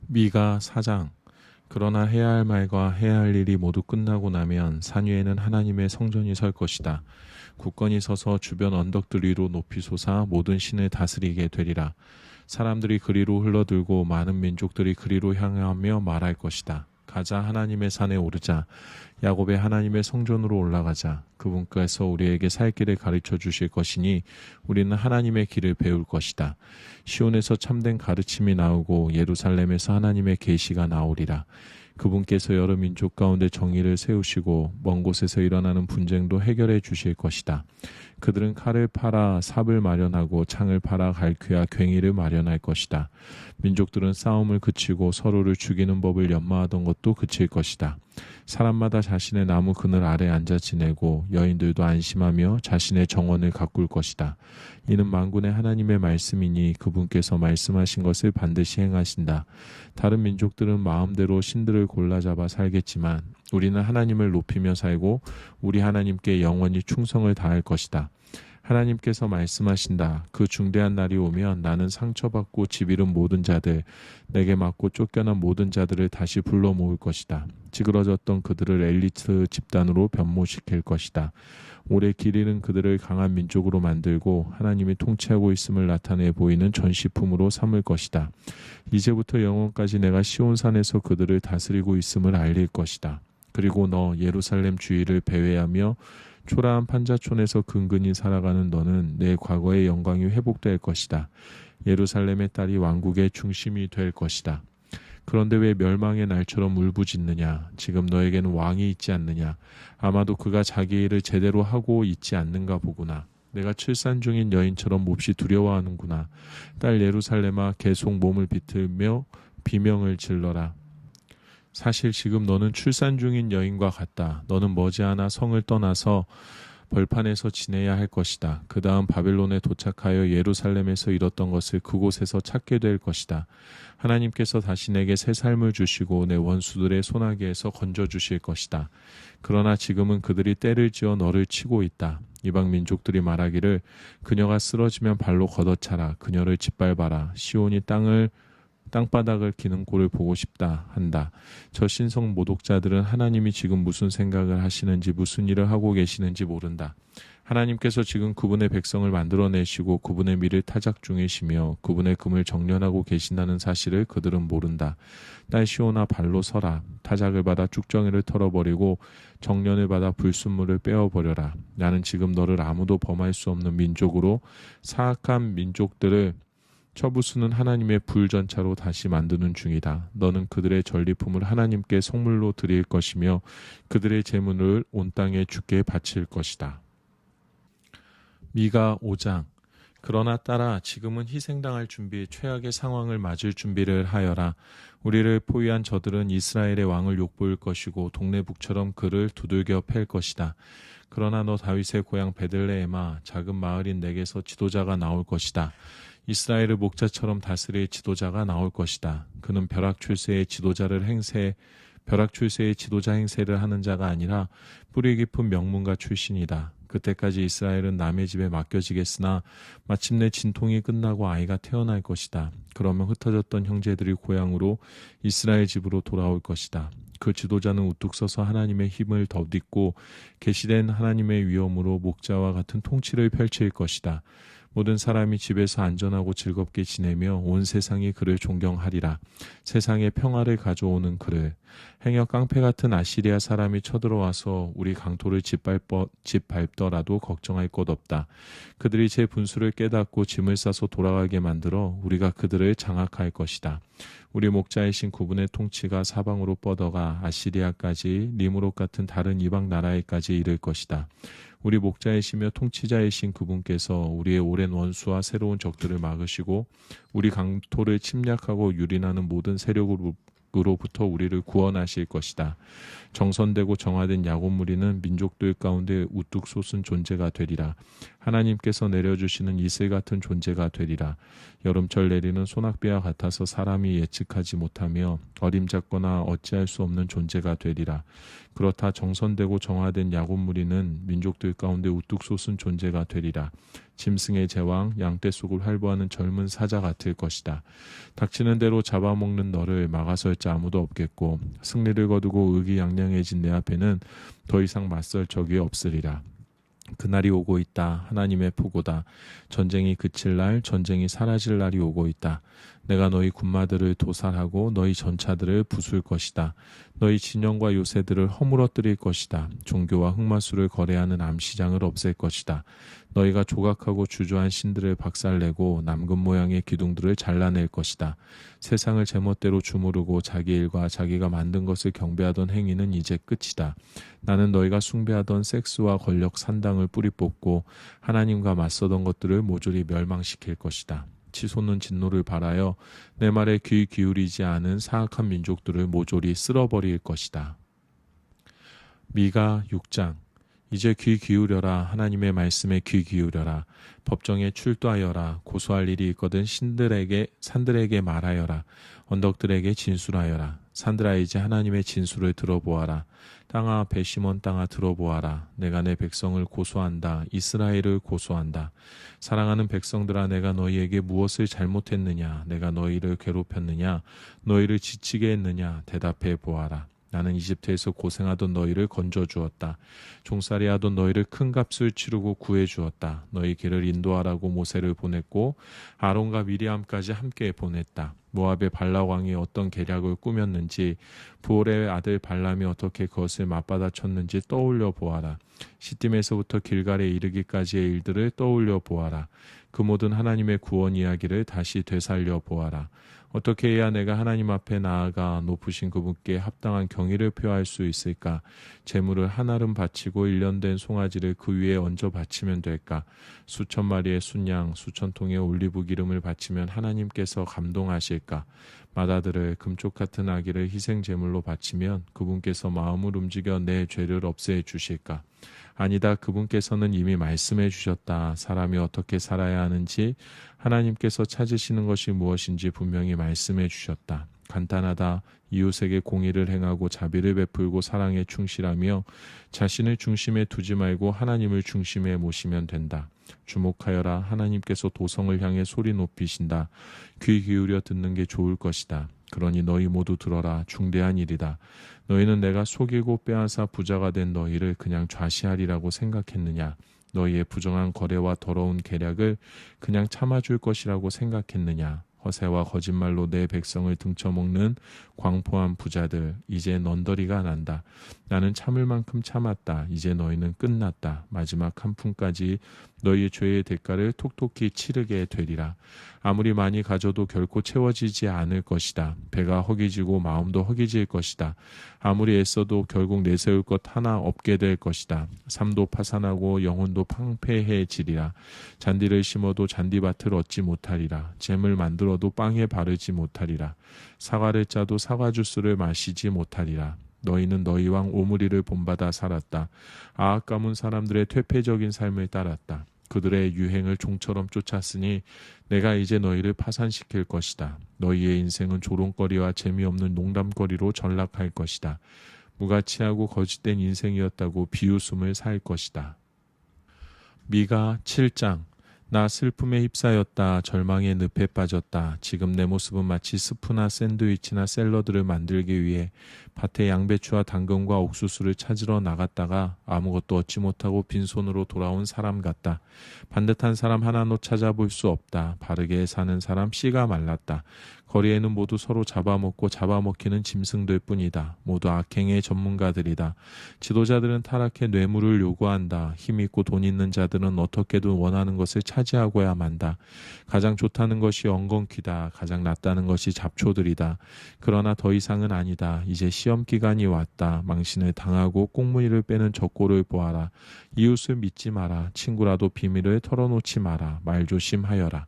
미가 4장. 그러나 해야 할 말과 해야 할 일이 모두 끝나고 나면 산 위에는 하나님의 성전이 설 것이다. 굳건히 서서 주변 언덕들 위로 높이 솟아 모든 신을 다스리게 되리라. 사람들이 그리로 흘러들고 많은 민족들이 그리로 향하며 말할 것이다. 가자, 하나님의 산에 오르자. 야곱의 하나님의 성전으로 올라가자. 그분께서 우리에게 살 길을 가르쳐 주실 것이니 우리는 하나님의 길을 배울 것이다. 시온에서 참된 가르침이 나오고 예루살렘에서 하나님의 계시가 나오리라. 그분께서 여러 민족 가운데 정의를 세우시고 먼 곳에서 일어나는 분쟁도 해결해 주실 것이다. 그들은 칼을 팔아 삽을 마련하고 창을 팔아 갈퀴와 괭이를 마련할 것이다. 민족들은 싸움을 그치고 서로를 죽이는 법을 연마하던 것도 그칠 것이다. 사람마다 자신의 나무 그늘 아래 앉아 지내고 여인들도 안심하며 자신의 정원을 가꿀 것이다. 이는 만군의 하나님의 말씀이니 그분께서 말씀하신 것을 반드시 행하신다. 다른 민족들은 마음대로 신들을 골라 잡아 살겠지만 우리는 하나님을 높이며 살고 우리 하나님께 영원히 충성을 다할 것이다. 하나님께서 말씀하신다. 그 중대한 날이 오면 나는 상처받고 집 잃은 모든 자들, 내게 맞고 쫓겨난 모든 자들을 다시 불러 모을 것이다. 찌그러졌던 그들을 엘리트 집단으로 변모시킬 것이다. 오래 길 잃은 그들을 강한 민족으로 만들고 하나님이 통치하고 있음을 나타내 보이는 전시품으로 삼을 것이다. 이제부터 영원까지 내가 시온산에서 그들을 다스리고 있음을 알릴 것이다. 그리고 너 예루살렘 주위를 배회하며 초라한 판자촌에서 근근히 살아가는 너는 내 과거의 영광이 회복될 것이다. 예루살렘의 딸이 왕국의 중심이 될 것이다. 그런데 왜 멸망의 날처럼 울부짖느냐? 지금 너에게는 왕이 있지 않느냐? 아마도 그가 자기 일을 제대로 하고 있지 않는가 보구나. 내가 출산 중인 여인처럼 몹시 두려워하는구나. 딸 예루살렘아, 계속 몸을 비틀며 비명을 질러라. 사실 지금 너는 출산 중인 여인과 같다. 너는 머지않아 성을 떠나서 벌판에서 지내야 할 것이다. 그 다음 바벨론에 도착하여 예루살렘에서 잃었던 것을 그곳에서 찾게 될 것이다. 하나님께서 다시 내게 새 삶을 주시고 내 원수들의 손아귀에서 건져주실 것이다. 그러나 지금은 그들이 때를 지어 너를 치고 있다. 이방 민족들이 말하기를 그녀가 쓰러지면 발로 걷어차라. 그녀를 짓밟아라. 시온이 땅바닥을 기는 꼴을 보고 싶다 한다. 저 신성 모독자들은 하나님이 지금 무슨 생각을 하시는지 무슨 일을 하고 계시는지 모른다. 하나님께서 지금 그분의 백성을 만들어내시고 그분의 미를 타작 중이시며 그분의 금을 정련하고 계신다는 사실을 그들은 모른다. 딸 시온아, 발로 서라. 타작을 받아 쭉정이를 털어버리고 정련을 받아 불순물을 빼어버려라. 나는 지금 너를 아무도 범할 수 없는 민족으로 사악한 민족들을 처부수는 하나님의 불전차로 다시 만드는 중이다. 너는 그들의 전리품을 하나님께 성물로 드릴 것이며 그들의 제물을 온 땅에 주께 바칠 것이다. 미가 5장. 그러나 딸아, 지금은 희생당할 준비, 최악의 상황을 맞을 준비를 하여라. 우리를 포위한 저들은 이스라엘의 왕을 욕보일 것이고 동네 북처럼 그를 두들겨 팰 것이다. 그러나 너 다윗의 고향 베들레헴아, 작은 마을인 내게서 지도자가 나올 것이다. 이스라엘을 목자처럼 다스릴 지도자가 나올 것이다. 그는 벼락 출세의 지도자 행세를 하는 자가 아니라 뿌리 깊은 명문가 출신이다. 그때까지 이스라엘은 남의 집에 맡겨지겠으나 마침내 진통이 끝나고 아이가 태어날 것이다. 그러면 흩어졌던 형제들이 고향으로 이스라엘 집으로 돌아올 것이다. 그 지도자는 우뚝 서서 하나님의 힘을 덧입고 계시된 하나님의 위엄으로 목자와 같은 통치를 펼칠 것이다. 모든 사람이 집에서 안전하고 즐겁게 지내며 온 세상이 그를 존경하리라. 세상에 평화를 가져오는 그를. 행여 깡패 같은 아시리아 사람이 쳐들어와서 우리 강토를 짓밟더라도 걱정할 것 없다. 그들이 제 분수를 깨닫고 짐을 싸서 돌아가게 만들어 우리가 그들을 장악할 것이다. 우리 목자이신 그분의 통치가 사방으로 뻗어가 아시리아까지 리무롯 같은 다른 이방 나라에까지 이를 것이다. 우리 목자이시며 통치자이신 그분께서 우리의 오랜 원수와 새로운 적들을 막으시고 우리 강토를 침략하고 유린하는 모든 세력으로부터 우리를 구원하실 것이다. 정선되고 정화된 야곱 무리는 민족들 가운데 우뚝 솟은 존재가 되리라. 하나님께서 내려주시는 이슬 같은 존재가 되리라. 여름철 내리는 소낙비와 같아서 사람이 예측하지 못하며 어림잡거나 어찌할 수 없는 존재가 되리라. 그렇다 정선되고 정화된 야곱 무리는 민족들 가운데 우뚝 솟은 존재가 되리라. 짐승의 제왕, 양떼 속을 활보하는 젊은 사자 같을 것이다. 닥치는 대로 잡아먹는 너를 막아설 자 아무도 없겠고 승리를 거두고 의기양양해진 내 앞에는 더 이상 맞설 적이 없으리라. 그날이 오고 있다. 하나님의 포고다. 전쟁이 그칠 날, 전쟁이 사라질 날이 오고 있다. 내가 너희 군마들을 도살하고 너희 전차들을 부술 것이다. 너희 진영과 요새들을 허물어뜨릴 것이다. 종교와 흑마술을 거래하는 암시장을 없앨 것이다. 너희가 조각하고 주저한 신들을 박살내고 남금 모양의 기둥들을 잘라낼 것이다. 세상을 제멋대로 주무르고 자기 일과 자기가 만든 것을 경배하던 행위는 이제 끝이다. 나는 너희가 숭배하던 섹스와 권력 산당을 뿌리 뽑고 하나님과 맞서던 것들을 모조리 멸망시킬 것이다. 치솟는 진노를 발하여 내 말에 귀 기울이지 않은 사악한 민족들을 모조리 쓸어버릴 것이다. 미가 6장. 이제 귀 기울여라. 하나님의 말씀에 귀 기울여라. 법정에 출두하여라. 고소할 일이 있거든 산들에게 말하여라. 언덕들에게 진술하여라. 산들아 이제 하나님의 진술을 들어보아라. 땅아 베시몬 땅아 들어보아라. 내가 내 백성을 고소한다. 이스라엘을 고소한다. 사랑하는 백성들아 내가 너희에게 무엇을 잘못했느냐. 내가 너희를 괴롭혔느냐. 너희를 지치게 했느냐. 대답해 보아라. 나는 이집트에서 고생하던 너희를 건져주었다. 종살이하던 너희를 큰 값을 치르고 구해주었다. 너희 길을 인도하라고 모세를 보냈고 아론과 미리암까지 함께 보냈다. 모압의 발락 왕이 어떤 계략을 꾸몄는지 부올의 아들 발람이 어떻게 그것을 맞받아쳤는지 떠올려 보아라. 시딤에서부터 길갈에 이르기까지의 일들을 떠올려 보아라. 그 모든 하나님의 구원 이야기를 다시 되살려 보아라. 어떻게 해야 내가 하나님 앞에 나아가 높으신 그분께 합당한 경의를 표할 수 있을까? 제물을 한아름 바치고 1년 된 송아지를 그 위에 얹어 바치면 될까? 수천 마리의 순양, 수천 통의 올리브 기름을 바치면 하나님께서 감동하실까? 맏아들을 금쪽 같은 아기를 희생 제물로 바치면 그분께서 마음을 움직여 내 죄를 없애 주실까? 아니다. 그분께서는 이미 말씀해 주셨다. 사람이 어떻게 살아야 하는지 하나님께서 찾으시는 것이 무엇인지 분명히 말씀해 주셨다. 간단하다. 이웃에게 공의를 행하고 자비를 베풀고 사랑에 충실하며 자신을 중심에 두지 말고 하나님을 중심에 모시면 된다. 주목하여라. 하나님께서 도성을 향해 소리 높이신다. 귀 기울여 듣는 게 좋을 것이다. 그러니 너희 모두 들어라. 중대한 일이다. 너희는 내가 속이고 빼앗아 부자가 된 너희를 그냥 좌시하리라고 생각했느냐? 너희의 부정한 거래와 더러운 계략을 그냥 참아줄 것이라고 생각했느냐? 허세와 거짓말로 내 백성을 등쳐먹는 광포한 부자들, 이제 넌더리가 난다. 나는 참을 만큼 참았다. 이제 너희는 끝났다. 마지막 한 푼까지 너희의 죄의 대가를 톡톡히 치르게 되리라. 아무리 많이 가져도 결코 채워지지 않을 것이다. 배가 허기지고 마음도 허기질 것이다. 아무리 애써도 결국 내세울 것 하나 없게 될 것이다. 삶도 파산하고 영혼도 황폐해지리라. 잔디를 심어도 잔디밭을 얻지 못하리라. 잼을 만들어도 빵에 바르지 못하리라. 사과를 짜도 사과 주스를 마시지 못하리라. 너희는 너희 왕 오므리를 본받아 살았다. 아합 가문 사람들의 퇴폐적인 삶을 따랐다. 그들의 유행을 종처럼 쫓았으니 내가 이제 너희를 파산시킬 것이다. 너희의 인생은 조롱거리와 재미없는 농담거리로 전락할 것이다. 무가치하고 거짓된 인생이었다고 비웃음을 살 것이다. 미가 7장. 나 슬픔에 휩싸였다. 절망의 늪에 빠졌다. 지금 내 모습은 마치 스프나 샌드위치나 샐러드를 만들기 위해 밭에 양배추와 당근과 옥수수를 찾으러 나갔다가 아무것도 얻지 못하고 빈손으로 돌아온 사람 같다. 반듯한 사람 하나도 찾아볼 수 없다. 바르게 사는 사람 씨가 말랐다. 거리에는 모두 서로 잡아먹고 잡아먹히는 짐승들 뿐이다. 모두 악행의 전문가들이다. 지도자들은 타락해 뇌물을 요구한다. 힘있고 돈 있는 자들은 어떻게든 원하는 것을 차지하고야 만다. 가장 좋다는 것이 엉겅퀴다. 가장 낫다는 것이 잡초들이다. 그러나 더 이상은 아니다. 이제 시험 기간이 왔다. 망신을 당하고 꽁무니를 빼는 적고를 보아라. 이웃을 믿지 마라. 친구라도 비밀을 털어놓지 마라. 말 조심하여라.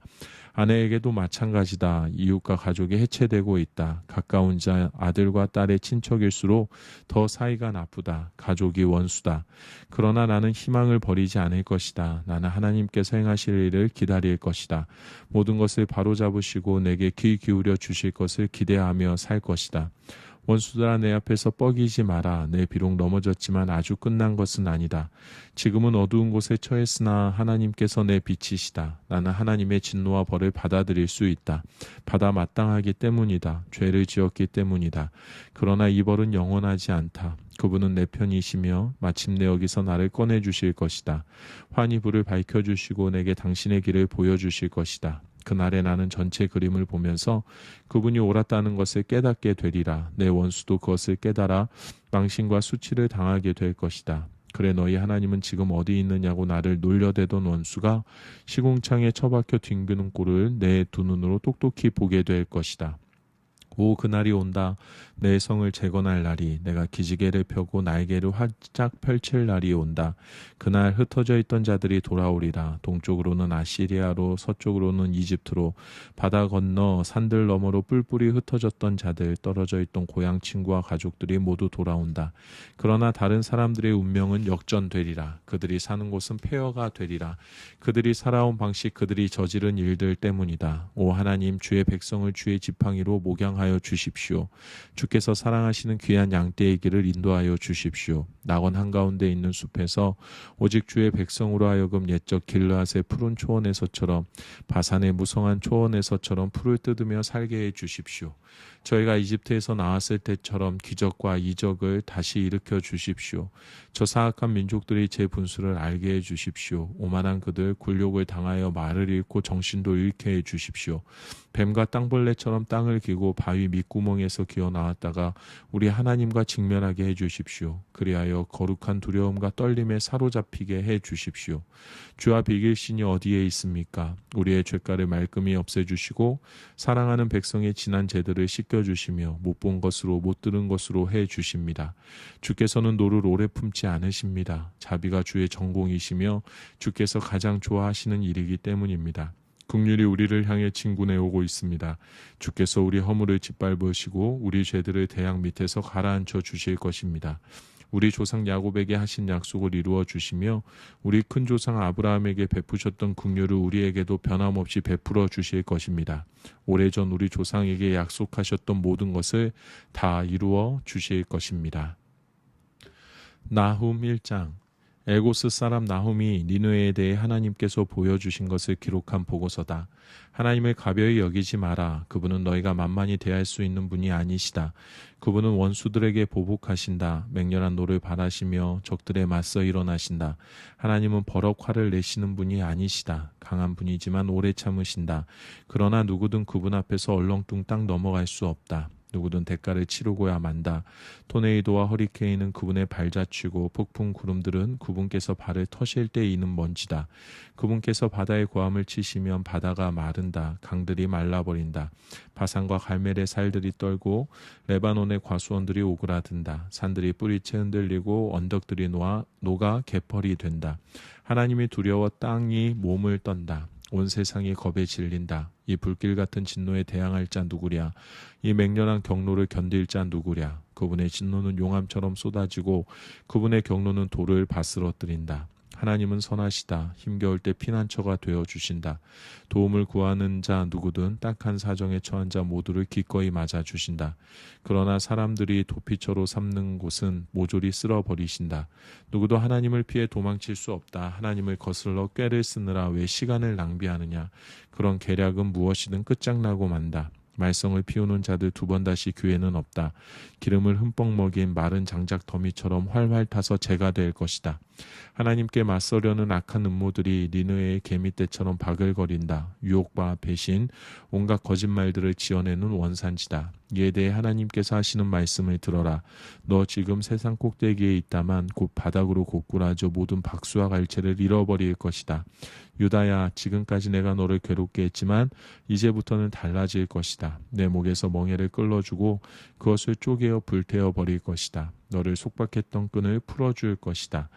아내에게도 마찬가지다. 이웃과 가족이 해체되고 있다. 가까운 자 아들과 딸의 친척일수록 더 사이가 나쁘다. 가족이 원수다. 그러나 나는 희망을 버리지 않을 것이다. 나는 하나님께서 행하실 일을 기다릴 것이다. 모든 것을 바로잡으시고 내게 귀 기울여 주실 것을 기대하며 살 것이다. 원수들아 내 앞에서 뻐기지 마라. 내 비록 넘어졌지만 아주 끝난 것은 아니다. 지금은 어두운 곳에 처했으나 하나님께서 내 빛이시다. 나는 하나님의 진노와 벌을 받아들일 수 있다. 받아 마땅하기 때문이다. 죄를 지었기 때문이다. 그러나 이 벌은 영원하지 않다. 그분은 내 편이시며 마침내 여기서 나를 꺼내주실 것이다. 환히 불을 밝혀주시고 내게 당신의 길을 보여주실 것이다. 그날에 나는 전체 그림을 보면서 그분이 옳았다는 것을 깨닫게 되리라. 내 원수도 그것을 깨달아 망신과 수치를 당하게 될 것이다. 그래 너희 하나님은 지금 어디 있느냐고 나를 놀려대던 원수가 시궁창에 처박혀 뒹구는 꼴을 내 두 눈으로 똑똑히 보게 될 것이다. 오 그날이 온다. 내 성을 재건할 날이 내가 기지개를 펴고 날개를 활짝 펼칠 날이 온다. 그날 흩어져 있던 자들이 돌아오리라. 동쪽으로는 아시리아로 서쪽으로는 이집트로 바다 건너 산들 너머로 뿔뿔이 흩어졌던 자들 떨어져 있던 고향 친구와 가족들이 모두 돌아온다. 그러나 다른 사람들의 운명은 역전되리라. 그들이 사는 곳은 폐허가 되리라. 그들이 살아온 방식 그들이 저지른 일들 때문이다. 오 하나님 주의 백성을 주의 지팡이로 목양하여 주십시오. 주께서 사랑하시는 귀한 양떼의 길을 인도하여 주십시오. 낙원 한가운데 있는 숲에서 오직 주의 백성으로 하여금 옛적 길르앗의 푸른 초원에서처럼 바산의 무성한 초원에서처럼 풀을 뜯으며 살게 해 주십시오. 저희가 이집트에서 나왔을 때처럼 기적과 이적을 다시 일으켜 주십시오. 저 사악한 민족들이 제 분수를 알게 해 주십시오. 오만한 그들 굴욕을 당하여 말을 잃고 정신도 잃게 해 주십시오. 뱀과 땅벌레처럼 땅을 기고 바위 밑구멍에서 기어 나왔다가 우리 하나님과 직면하게 해 주십시오. 그리하여 거룩한 두려움과 떨림에 사로잡히게 해 주십시오. 주와 비길 신이 어디에 있습니까? 우리의 죄가를 말끔히 없애주시고 사랑하는 백성의 지난 죄들을 씻겨주시며 못 본 것으로 못 들은 것으로 해 주십니다. 주께서는 노를 오래 품지 않으십니다. 자비가 주의 전공이시며 주께서 가장 좋아하시는 일이기 때문입니다. 긍휼이 우리를 향해 진군해 오고 있습니다. 주께서 우리 허물을 짓밟으시고 우리 죄들을 대양 밑에서 가라앉혀 주실 것입니다. 우리 조상 야곱에게 하신 약속을 이루어 주시며 우리 큰 조상 아브라함에게 베푸셨던 긍휼을 우리에게도 변함없이 베풀어 주실 것입니다. 오래전 우리 조상에게 약속하셨던 모든 것을 다 이루어 주실 것입니다. 나훔 1장 엘고스 사람 나훔이 니느웨에 대해 하나님께서 보여주신 것을 기록한 보고서다. 하나님을 가벼이 여기지 마라. 그분은 너희가 만만히 대할 수 있는 분이 아니시다. 그분은 원수들에게 보복하신다. 맹렬한 노를 바라시며 적들에 맞서 일어나신다. 하나님은 버럭 화를 내시는 분이 아니시다. 강한 분이지만 오래 참으신다. 그러나 누구든 그분 앞에서 얼렁뚱땅 넘어갈 수 없다. 누구든 대가를 치르고야 만다. 토네이도와 허리케인은 그분의 발자취고 폭풍 구름들은 그분께서 발을 터실 때 이는 먼지다. 그분께서 바다의 고함을 치시면 바다가 마른다. 강들이 말라버린다. 바산과 갈멜의 살들이 떨고 레바논의 과수원들이 오그라든다. 산들이 뿌리채 흔들리고 언덕들이 녹아 개펄이 된다. 하나님이 두려워 땅이 몸을 떤다. 온 세상이 겁에 질린다. 이 불길 같은 진노에 대항할 자 누구랴? 이 맹렬한 경로를 견딜 자 누구랴? 그분의 진노는 용암처럼 쏟아지고 그분의 경로는 돌을 바스러뜨린다. 하나님은 선하시다. 힘겨울 때 피난처가 되어주신다. 도움을 구하는 자 누구든 딱한 사정에 처한 자 모두를 기꺼이 맞아주신다. 그러나 사람들이 도피처로 삼는 곳은 모조리 쓸어버리신다. 누구도 하나님을 피해 도망칠 수 없다. 하나님을 거슬러 꾀를 쓰느라 왜 시간을 낭비하느냐. 그런 계략은 무엇이든 끝장나고 만다. 말썽을 피우는 자들 두 번 다시 기회는 없다. 기름을 흠뻑 먹인 마른 장작 더미처럼 활활 타서 재가 될 것이다. 하나님께 맞서려는 악한 음모들이 니느웨의 개미떼처럼 바글거린다. 유혹과 배신, 온갖 거짓말들을 지어내는 원산지다. 이에 대해 하나님께서 하시는 말씀을 들어라. 너 지금 세상 꼭대기에 있다만 곧 바닥으로 고꾸라져 모든 박수와 갈채를 잃어버릴 것이다. 유다야, 지금까지 내가 너를 괴롭게 했지만 이제부터는 달라질 것이다. 내 목에서 멍에를 끌어주고 그것을 쪼개어 불태워 버릴 것이다. 너를 속박했던 끈을 풀어줄 것이다.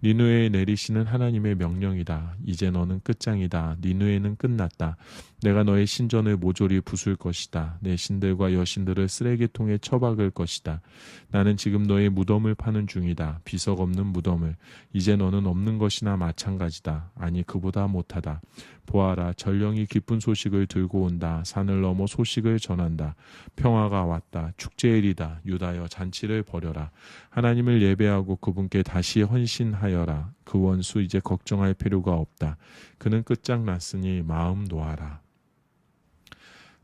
니누에에 내리시는 하나님의 명령이다. 이제 너는 끝장이다. 니누에는 끝났다. 내가 너의 신전을 모조리 부술 것이다. 내 신들과 여신들을 쓰레기통에 처박을 것이다. 나는 지금 너의 무덤을 파는 중이다. 비석 없는 무덤을. 이제 너는 없는 것이나 마찬가지다. 아니 그보다 못하다. 보아라, 전령이 기쁜 소식을 들고 온다. 산을 넘어 소식을 전한다. 평화가 왔다. 축제일이다. 유다여 잔치를 벌여라. 하나님을 예배하고 그분께 다시 헌신하여라. 그 원수 이제 걱정할 필요가 없다. 그는 끝장났으니 마음 놓아라.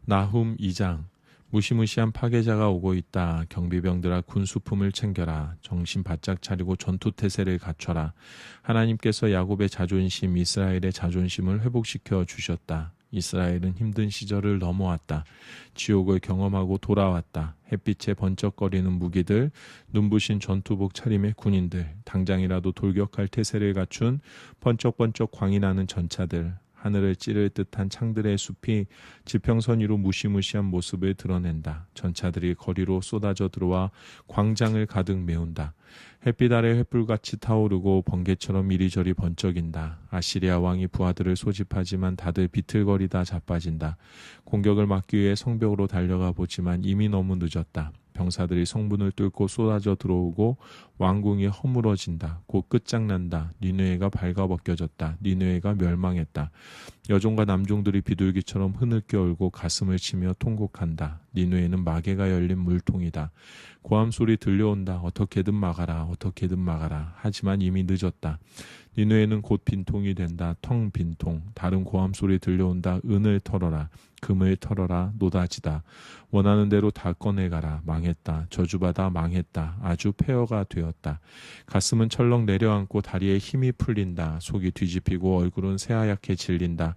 나훔 2장. 무시무시한 파괴자가 오고 있다. 경비병들아 군수품을 챙겨라. 정신 바짝 차리고 전투태세를 갖춰라. 하나님께서 야곱의 자존심, 이스라엘의 자존심을 회복시켜 주셨다. 이스라엘은 힘든 시절을 넘어왔다. 지옥을 경험하고 돌아왔다. 햇빛에 번쩍거리는 무기들, 눈부신 전투복 차림의 군인들, 당장이라도 돌격할 태세를 갖춘 번쩍번쩍 광이 나는 전차들, 하늘을 찌를 듯한 창들의 숲이 지평선 위로 무시무시한 모습을 드러낸다. 전차들이 거리로 쏟아져 들어와 광장을 가득 메운다. 햇빛 아래 횃불같이 타오르고 번개처럼 이리저리 번쩍인다. 아시리아 왕이 부하들을 소집하지만 다들 비틀거리다 자빠진다. 공격을 막기 위해 성벽으로 달려가 보지만 이미 너무 늦었다. 병사들이 성문을 뚫고 쏟아져 들어오고 왕궁이 허물어진다. 곧 끝장난다. 니느웨가 발가벗겨졌다. 니느웨가 멸망했다. 여종과 남종들이 비둘기처럼 흐느껴 울고 가슴을 치며 통곡한다. 니느웨는 마개가 열린 물통이다. 고함 소리 들려온다. 어떻게든 막아라. 어떻게든 막아라. 하지만 이미 늦었다. 니느웨는 곧 빈통이 된다. 텅 빈통. 다른 고함 소리 들려온다. 은을 털어라. 금을 털어라. 노다지다. 원하는 대로 다 꺼내가라. 망했다. 저주받아 망했다. 아주 폐허가 되었다. 가슴은 철렁 내려앉고 다리에 힘이 풀린다. 속이 뒤집히고 얼굴은 새하얗게 질린다.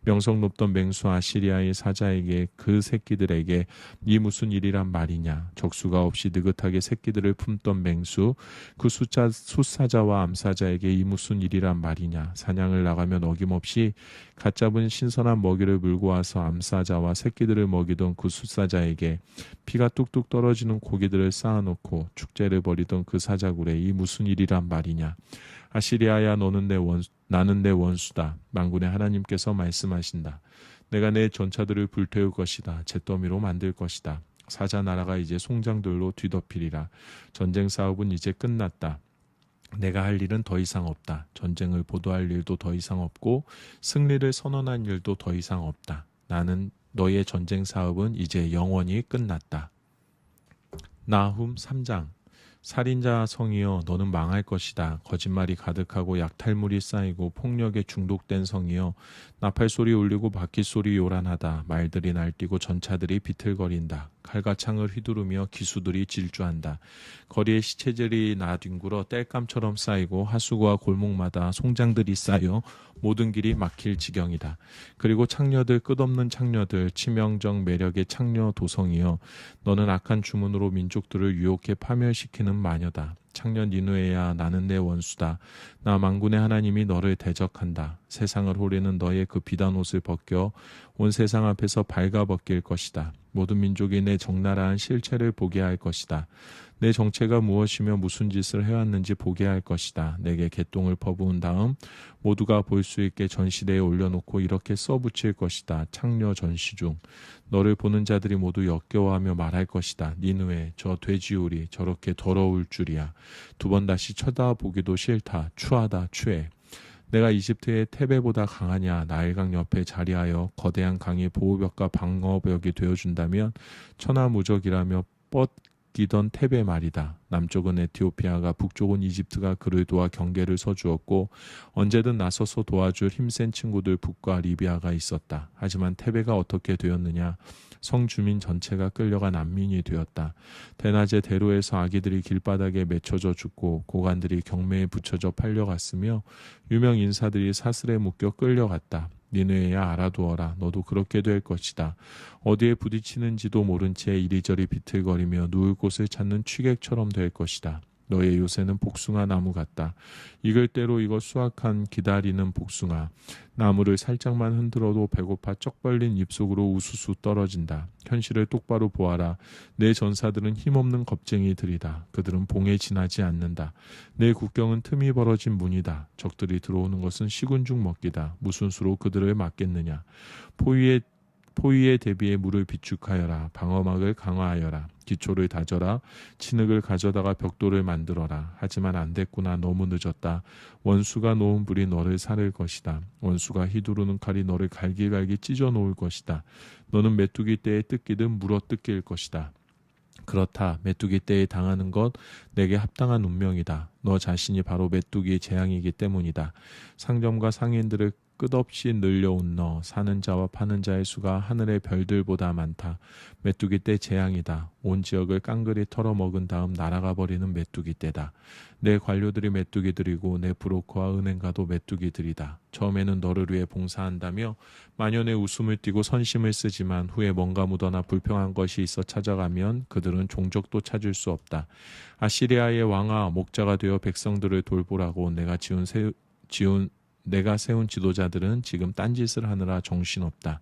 명성 높던 맹수 아시리아의 사자에게 그 새끼들에게 이 무슨 일이란 말이냐. 적수가 없이 느긋하게 새끼들을 품던 맹수 그 숫사자와 암사자에게 이 무슨 일이란 말이냐. 사냥을 나가면 어김없이 갓 잡은 신선한 먹이를 물고 와서 암사자와 새끼들을 먹이던 그 숫사자에게 피가 뚝뚝 떨어지는 고기들을 쌓아놓고 축제를 벌이던 그 사자굴에 이 무슨 일이란 말이냐. 아시리아야, 나는 내 원수다. 만군의 하나님께서 말씀하신다. 내가 내 전차들을 불태울 것이다. 잿더미로 만들 것이다. 사자 나라가 이제 송장들로 뒤덮이리라. 전쟁 사업은 이제 끝났다. 내가 할 일은 더 이상 없다. 전쟁을 보도할 일도 더 이상 없고 승리를 선언한 일도 더 이상 없다. 나는 너의 전쟁 사업은 이제 영원히 끝났다. 나훔 3장. 살인자 성이여, 너는 망할 것이다. 거짓말이 가득하고 약탈물이 쌓이고 폭력에 중독된 성이여, 나팔소리 울리고 바퀴소리 요란하다. 말들이 날뛰고 전차들이 비틀거린다. 칼과 창을 휘두르며 기수들이 질주한다. 거리에 시체들이 나뒹굴어 땔감처럼 쌓이고 하수구와 골목마다 송장들이 쌓여 모든 길이 막힐 지경이다. 그리고 창녀들, 끝없는 창녀들, 치명적 매력의 창녀 도성이여, 너는 악한 주문으로 민족들을 유혹해 파멸시키는 마녀다. 창녀 니느웨야, 나는 내 원수다. 나 만군의 하나님이 너를 대적한다. 세상을 호리는 너의 그 비단 옷을 벗겨 온 세상 앞에서 발가벗길 것이다. 모든 민족이 내 적나라한 실체를 보게 할 것이다. 내 정체가 무엇이며 무슨 짓을 해왔는지 보게 할 것이다. 내게 개똥을 퍼부은 다음 모두가 볼 수 있게 전시대에 올려놓고 이렇게 써붙일 것이다. 창녀 전시 중 너를 보는 자들이 모두 역겨워하며 말할 것이다. 니느웨, 저 돼지우리 저렇게 더러울 줄이야. 두 번 다시 쳐다보기도 싫다. 추하다. 추해. 내가 이집트의 테베보다 강하냐. 나일강 옆에 자리하여 거대한 강의 보호벽과 방어벽이 되어준다면 천하무적이라며 뻗기던 테베 말이다. 남쪽은 에티오피아가, 북쪽은 이집트가 그를 도와 경계를 서주었고 언제든 나서서 도와줄 힘센 친구들 북과 리비아가 있었다. 하지만 테베가 어떻게 되었느냐. 성 주민 전체가 끌려가 난민이 되었다. 대낮에 대로에서 아기들이 길바닥에 맺혀져 죽고 고관들이 경매에 붙여져 팔려갔으며 유명 인사들이 사슬에 묶여 끌려갔다. 니느웨야, 알아두어라. 너도 그렇게 될 것이다. 어디에 부딪히는지도 모른 채 이리저리 비틀거리며 누울 곳을 찾는 취객처럼 될 것이다. 너의 요새는 복숭아 나무 같다. 익을 대로 익어 수확한 기다리는 복숭아. 나무를 살짝만 흔들어도 배고파 쩍 벌린 입속으로 우수수 떨어진다. 현실을 똑바로 보아라. 내 전사들은 힘없는 겁쟁이들이다. 그들은 봉에 지나지 않는다. 내 국경은 틈이 벌어진 문이다. 적들이 들어오는 것은 식은 죽 먹기다. 무슨 수로 그들을 막겠느냐. 포위에 대비해 물을 비축하여라. 방어막을 강화하여라. 기초를 다져라. 진흙을 가져다가 벽돌을 만들어라. 하지만 안 됐구나. 너무 늦었다. 원수가 놓은 불이 너를 살릴 것이다. 원수가 휘두르는 칼이 너를 갈기갈기 찢어 놓을 것이다. 너는 메뚜기 떼에 뜯기듯 물어 뜯길 것이다. 그렇다. 메뚜기 떼에 당하는 것 내게 합당한 운명이다. 너 자신이 바로 메뚜기의 재앙이기 때문이다. 상점과 상인들을 끝없이 늘려온 너, 사는 자와 파는 자의 수가 하늘의 별들보다 많다. 메뚜기 떼 재앙이다. 온 지역을 깡그리 털어먹은 다음 날아가 버리는 메뚜기 떼다. 내 관료들이 메뚜기들이고 내 브로커와 은행가도 메뚜기들이다. 처음에는 너를 위해 봉사한다며 만연의 웃음을 띠고 선심을 쓰지만 후에 뭔가 묻어나 불평한 것이 있어 찾아가면 그들은 종적도 찾을 수 없다. 아시리아의 왕아, 목자가 되어 백성들을 돌보라고 내가 세운 지도자들은 지금 딴짓을 하느라 정신없다.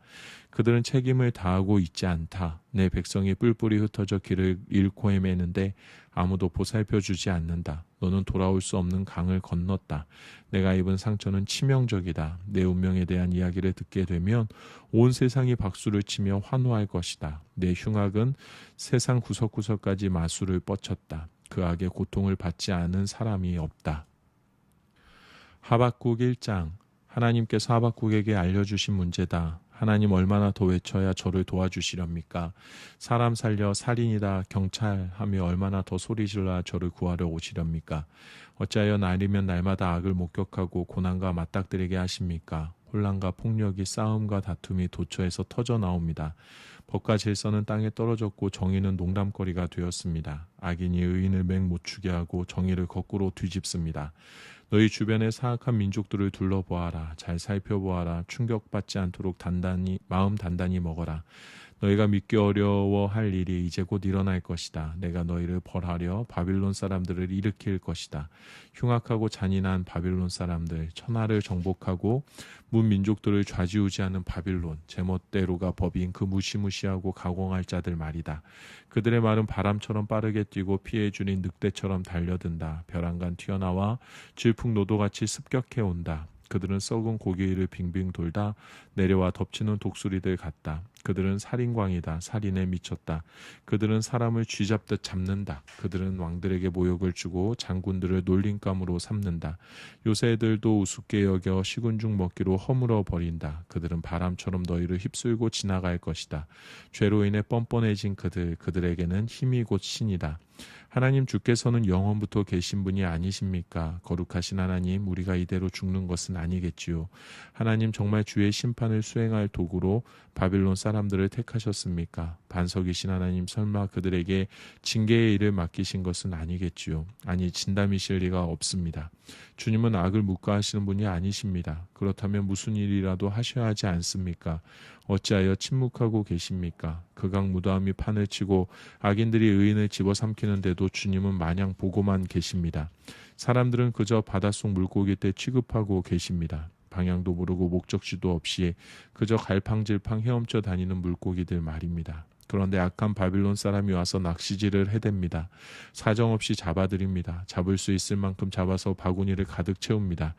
그들은 책임을 다하고 있지 않다. 내 백성이 뿔뿔이 흩어져 길을 잃고 헤매는데 아무도 보살펴주지 않는다. 너는 돌아올 수 없는 강을 건넜다. 내가 입은 상처는 치명적이다. 내 운명에 대한 이야기를 듣게 되면 온 세상이 박수를 치며 환호할 것이다. 내 흉악은 세상 구석구석까지 마술을 뻗쳤다. 그 악의 고통을 받지 않은 사람이 없다. 하박국 1장. 하나님께서 하박국에게 알려주신 문제다. 하나님 얼마나 더 외쳐야 저를 도와주시렵니까? 사람 살려 살인이다 경찰하며 얼마나 더 소리질러 저를 구하러 오시렵니까? 어찌하여 날이면 날마다 악을 목격하고 고난과 맞닥뜨리게 하십니까? 혼란과 폭력이 싸움과 다툼이 도처에서 터져 나옵니다. 법과 질서는 땅에 떨어졌고 정의는 농담거리가 되었습니다. 악인이 의인을 맹 못추게 하고 정의를 거꾸로 뒤집습니다. 너희 주변의 사악한 민족들을 둘러보아라. 잘 살펴보아라. 충격받지 않도록 마음 단단히 먹어라. 너희가 믿기 어려워할 일이 이제 곧 일어날 것이다. 내가 너희를 벌하려 바빌론 사람들을 일으킬 것이다. 흉악하고 잔인한 바빌론 사람들, 천하를 정복하고 문민족들을 좌지우지하는 바빌론, 제멋대로가 법인 그 무시무시하고 가공할 자들 말이다. 그들의 말은 바람처럼 빠르게 뛰고 피해 줄인 늑대처럼 달려든다. 벼랑간 튀어나와 질풍노도같이 습격해 온다. 그들은 썩은 고기 위를 빙빙 돌다 내려와 덮치는 독수리들 같다. 그들은 살인광이다. 살인에 미쳤다. 그들은 사람을 쥐잡듯 잡는다. 그들은 왕들에게 모욕을 주고 장군들을 놀림감으로 삼는다. 요새들도 우습게 여겨 식은 죽 먹기로 허물어 버린다. 그들은 바람처럼 너희를 휩쓸고 지나갈 것이다. 죄로 인해 뻔뻔해진 그들에게는 힘이 곧 신이다. 하나님 주께서는 영원부터 계신 분이 아니십니까? 거룩하신 하나님, 우리가 이대로 죽는 것은 아니겠지요. 하나님 정말 주의 심판을 수행할 도구로 바빌론 사람들을 택하셨습니까? 반석이신 하나님, 설마 그들에게 징계의 일을 맡기신 것은 아니겠지요. 아니, 진담이실 리가 없습니다. 주님은 악을 묵과하시는 분이 아니십니다. 그렇다면 무슨 일이라도 하셔야 하지 않습니까? 어찌하여 침묵하고 계십니까? 극악 무도함이 판을 치고 악인들이 의인을 집어삼키는데도 주님은 마냥 보고만 계십니다. 사람들은 그저 바닷속 물고기 때 취급하고 계십니다. 방향도 모르고 목적지도 없이 그저 갈팡질팡 헤엄쳐 다니는 물고기들 말입니다. 그런데 악한 바빌론 사람이 와서 낚시질을 해댑니다. 사정없이 잡아들입니다. 잡을 수 있을 만큼 잡아서 바구니를 가득 채웁니다.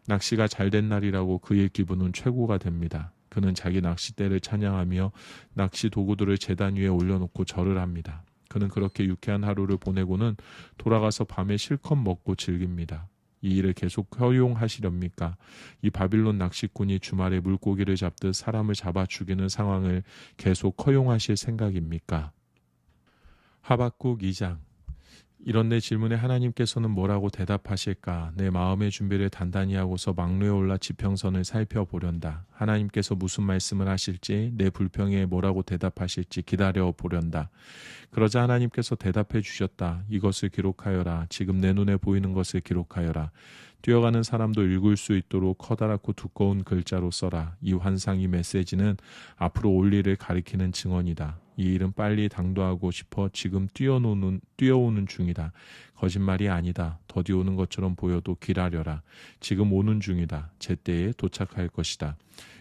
낚시가 잘된 날이라고 그의 기분은 최고가 됩니다. 그는 자기 낚싯대를 찬양하며 낚시 도구들을 제단 위에 올려놓고 절을 합니다. 그는 그렇게 유쾌한 하루를 보내고는 돌아가서 밤에 실컷 먹고 즐깁니다. 이 일을 계속 허용하시렵니까? 이 바빌론 낚시꾼이 주말에 물고기를 잡듯 사람을 잡아 죽이는 상황을 계속 허용하실 생각입니까? 하박국 2장. 이런 내 질문에 하나님께서는 뭐라고 대답하실까? 내 마음의 준비를 단단히 하고서 막루에 올라 지평선을 살펴보련다. 하나님께서 무슨 말씀을 하실지, 내 불평에 뭐라고 대답하실지 기다려 보련다. 그러자 하나님께서 대답해 주셨다. 이것을 기록하여라. 지금 내 눈에 보이는 것을 기록하여라. 뛰어가는 사람도 읽을 수 있도록 커다랗고 두꺼운 글자로 써라. 이 환상, 이 메시지는 앞으로 올 일을 가리키는 증언이다. 이 일은 빨리 당도하고 싶어 지금 뛰어오는 중이다. 거짓말이 아니다. 더디 오는 것처럼 보여도 기다려라. 지금 오는 중이다. 제때에 도착할 것이다.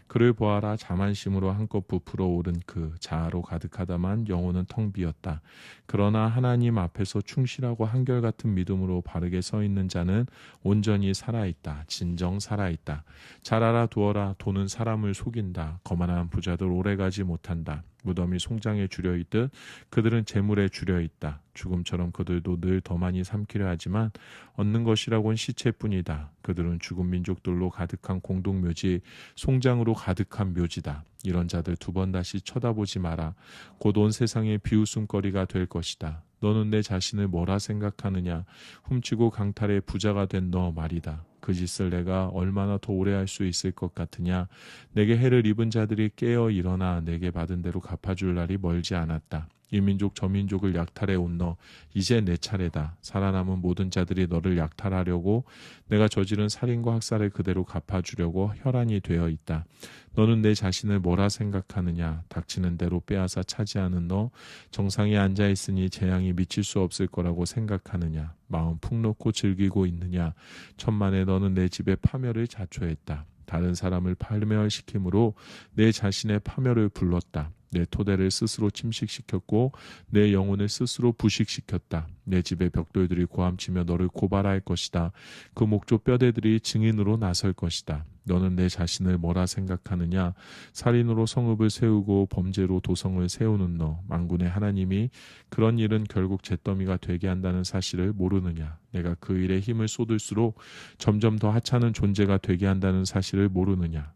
그를 보아라. 자만심으로 한껏 부풀어 오른 그 자아로 가득하다만 영혼은 텅 비었다. 그러나 하나님 앞에서 충실하고 한결같은 믿음으로 바르게 서 있는 자는 온전히 살아있다. 진정 살아있다. 잘 알아두어라. 돈은 사람을 속인다. 거만한 부자들 오래가지 못한다. 무덤이 송장에 주려 있듯 그들은 재물에 주려 있다. 죽음처럼 그들도 늘 더 많이 삼키려 하지만 얻는 것이라곤 시체뿐이다. 그들은 죽은 민족들로 가득한 공동묘지, 송장으로 가득한 묘지다. 이런 자들 두 번 다시 쳐다보지 마라. 곧 온 세상의 비웃음거리가 될 것이다. 너는 내 자신을 뭐라 생각하느냐. 훔치고 강탈의 부자가 된 너 말이다. 그 짓을 내가 얼마나 더 오래 할 수 있을 것 같으냐. 내게 해를 입은 자들이 깨어 일어나 내게 받은 대로 갚아줄 날이 멀지 않았다. 이 민족 저 민족을 약탈해 온 너, 이제 내 차례다. 살아남은 모든 자들이 너를 약탈하려고 내가 저지른 살인과 학살을 그대로 갚아주려고 혈안이 되어 있다. 너는 내 자신을 뭐라 생각하느냐. 닥치는 대로 빼앗아 차지하는 너, 정상에 앉아있으니 재앙이 미칠 수 없을 거라고 생각하느냐. 마음 푹 놓고 즐기고 있느냐. 천만에 너는 내 집에 파멸을 자초했다. 다른 사람을 파멸시킴으로 내 자신의 파멸을 불렀다. 내 토대를 스스로 침식시켰고 내 영혼을 스스로 부식시켰다. 내 집의 벽돌들이 고함치며 너를 고발할 것이다. 그 목조 뼈대들이 증인으로 나설 것이다. 너는 내 자신을 뭐라 생각하느냐. 살인으로 성읍을 세우고 범죄로 도성을 세우는 너, 만군의 하나님이 그런 일은 결국 잿더미가 되게 한다는 사실을 모르느냐. 내가 그 일에 힘을 쏟을수록 점점 더 하찮은 존재가 되게 한다는 사실을 모르느냐.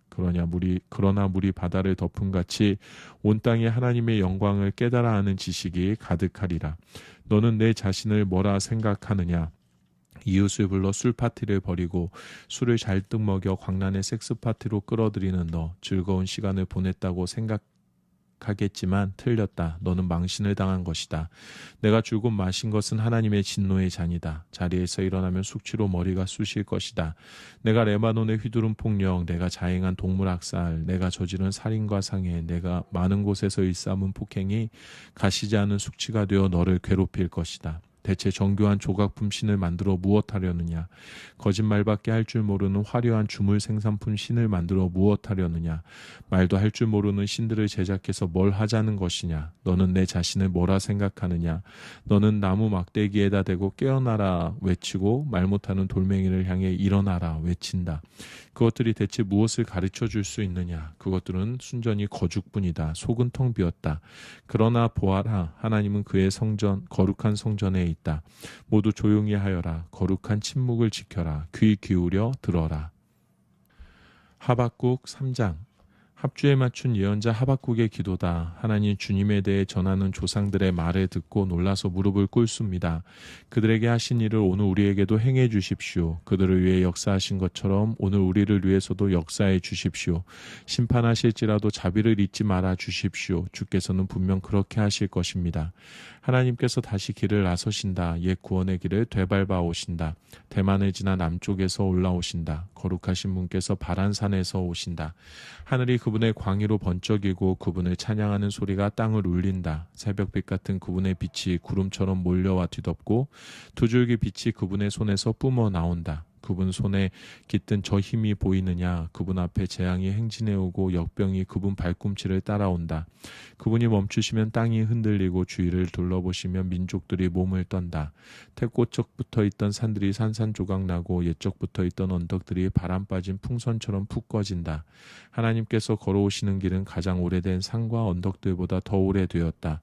그러나 물이 바다를 덮은 같이 온 땅에 하나님의 영광을 깨달아 아는 지식이 가득하리라. 너는 내 자신을 뭐라 생각하느냐. 이웃을 불러 술 파티를 벌이고 술을 잘뜩 먹여 광란의 섹스 파티로 끌어들이는 너, 즐거운 시간을 보냈다고 생각하겠지만 틀렸다. 너는 망신을 당한 것이다. 내가 줄곧 마신 것은 하나님의 진노의 잔이다. 자리에서 일어나면 숙취로 머리가 쑤실 것이다. 내가 레바논에 휘두른 폭력, 내가 자행한 동물 학살, 내가 저지른 살인과 상해, 내가 많은 곳에서 일삼은 폭행이 가시지 않은 숙취가 되어 너를 괴롭힐 것이다. 대체 정교한 조각품 신을 만들어 무엇하려느냐. 거짓말밖에 할 줄 모르는 화려한 주물 생산품 신을 만들어 무엇하려느냐. 말도 할 줄 모르는 신들을 제작해서 뭘 하자는 것이냐. 너는 내 자신을 뭐라 생각하느냐. 너는 나무 막대기에다 대고 깨어나라 외치고 말 못하는 돌멩이를 향해 일어나라 외친다. 그것들이 대체 무엇을 가르쳐 줄 수 있느냐. 그것들은 순전히 거죽뿐이다. 속은 텅 비었다. 그러나 보아라. 하나님은 그의 성전, 거룩한 성전에 있다. 모두 조용히 하여라. 거룩한 침묵을 지켜라. 귀 기울여 들어라. 하박국 3장. 합주에 맞춘 예언자 하박국의 기도다. 하나님 주님에 대해 전하는 조상들의 말을 듣고 놀라서 무릎을 꿇습니다. 그들에게 하신 일을 오늘 우리에게도 행해 주십시오. 그들을 위해 역사하신 것처럼 오늘 우리를 위해서도 역사해 주십시오. 심판하실지라도 자비를 잊지 말아 주십시오. 주께서는 분명 그렇게 하실 것입니다. 하나님께서 다시 길을 나서신다. 옛 구원의 길을 되밟아 오신다. 대만을 지나 남쪽에서 올라오신다. 거룩하신 분께서 바란산에서 오신다. 하늘이 그분의 광의로 번쩍이고 그분을 찬양하는 소리가 땅을 울린다. 새벽빛 같은 그분의 빛이 구름처럼 몰려와 뒤덮고 두 줄기 빛이 그분의 손에서 뿜어 나온다. 그분 손에 깃든 저 힘이 보이느냐. 그분 앞에 재앙이 행진해 오고 역병이 그분 발꿈치를 따라온다. 그분이 멈추시면 땅이 흔들리고 주위를 둘러보시면 민족들이 몸을 떤다. 태꽃적 붙어있던 산들이 산산조각 나고 옛적 붙어있던 언덕들이 바람 빠진 풍선처럼 푹 꺼진다. 하나님께서 걸어오시는 길은 가장 오래된 산과 언덕들보다 더 오래되었다.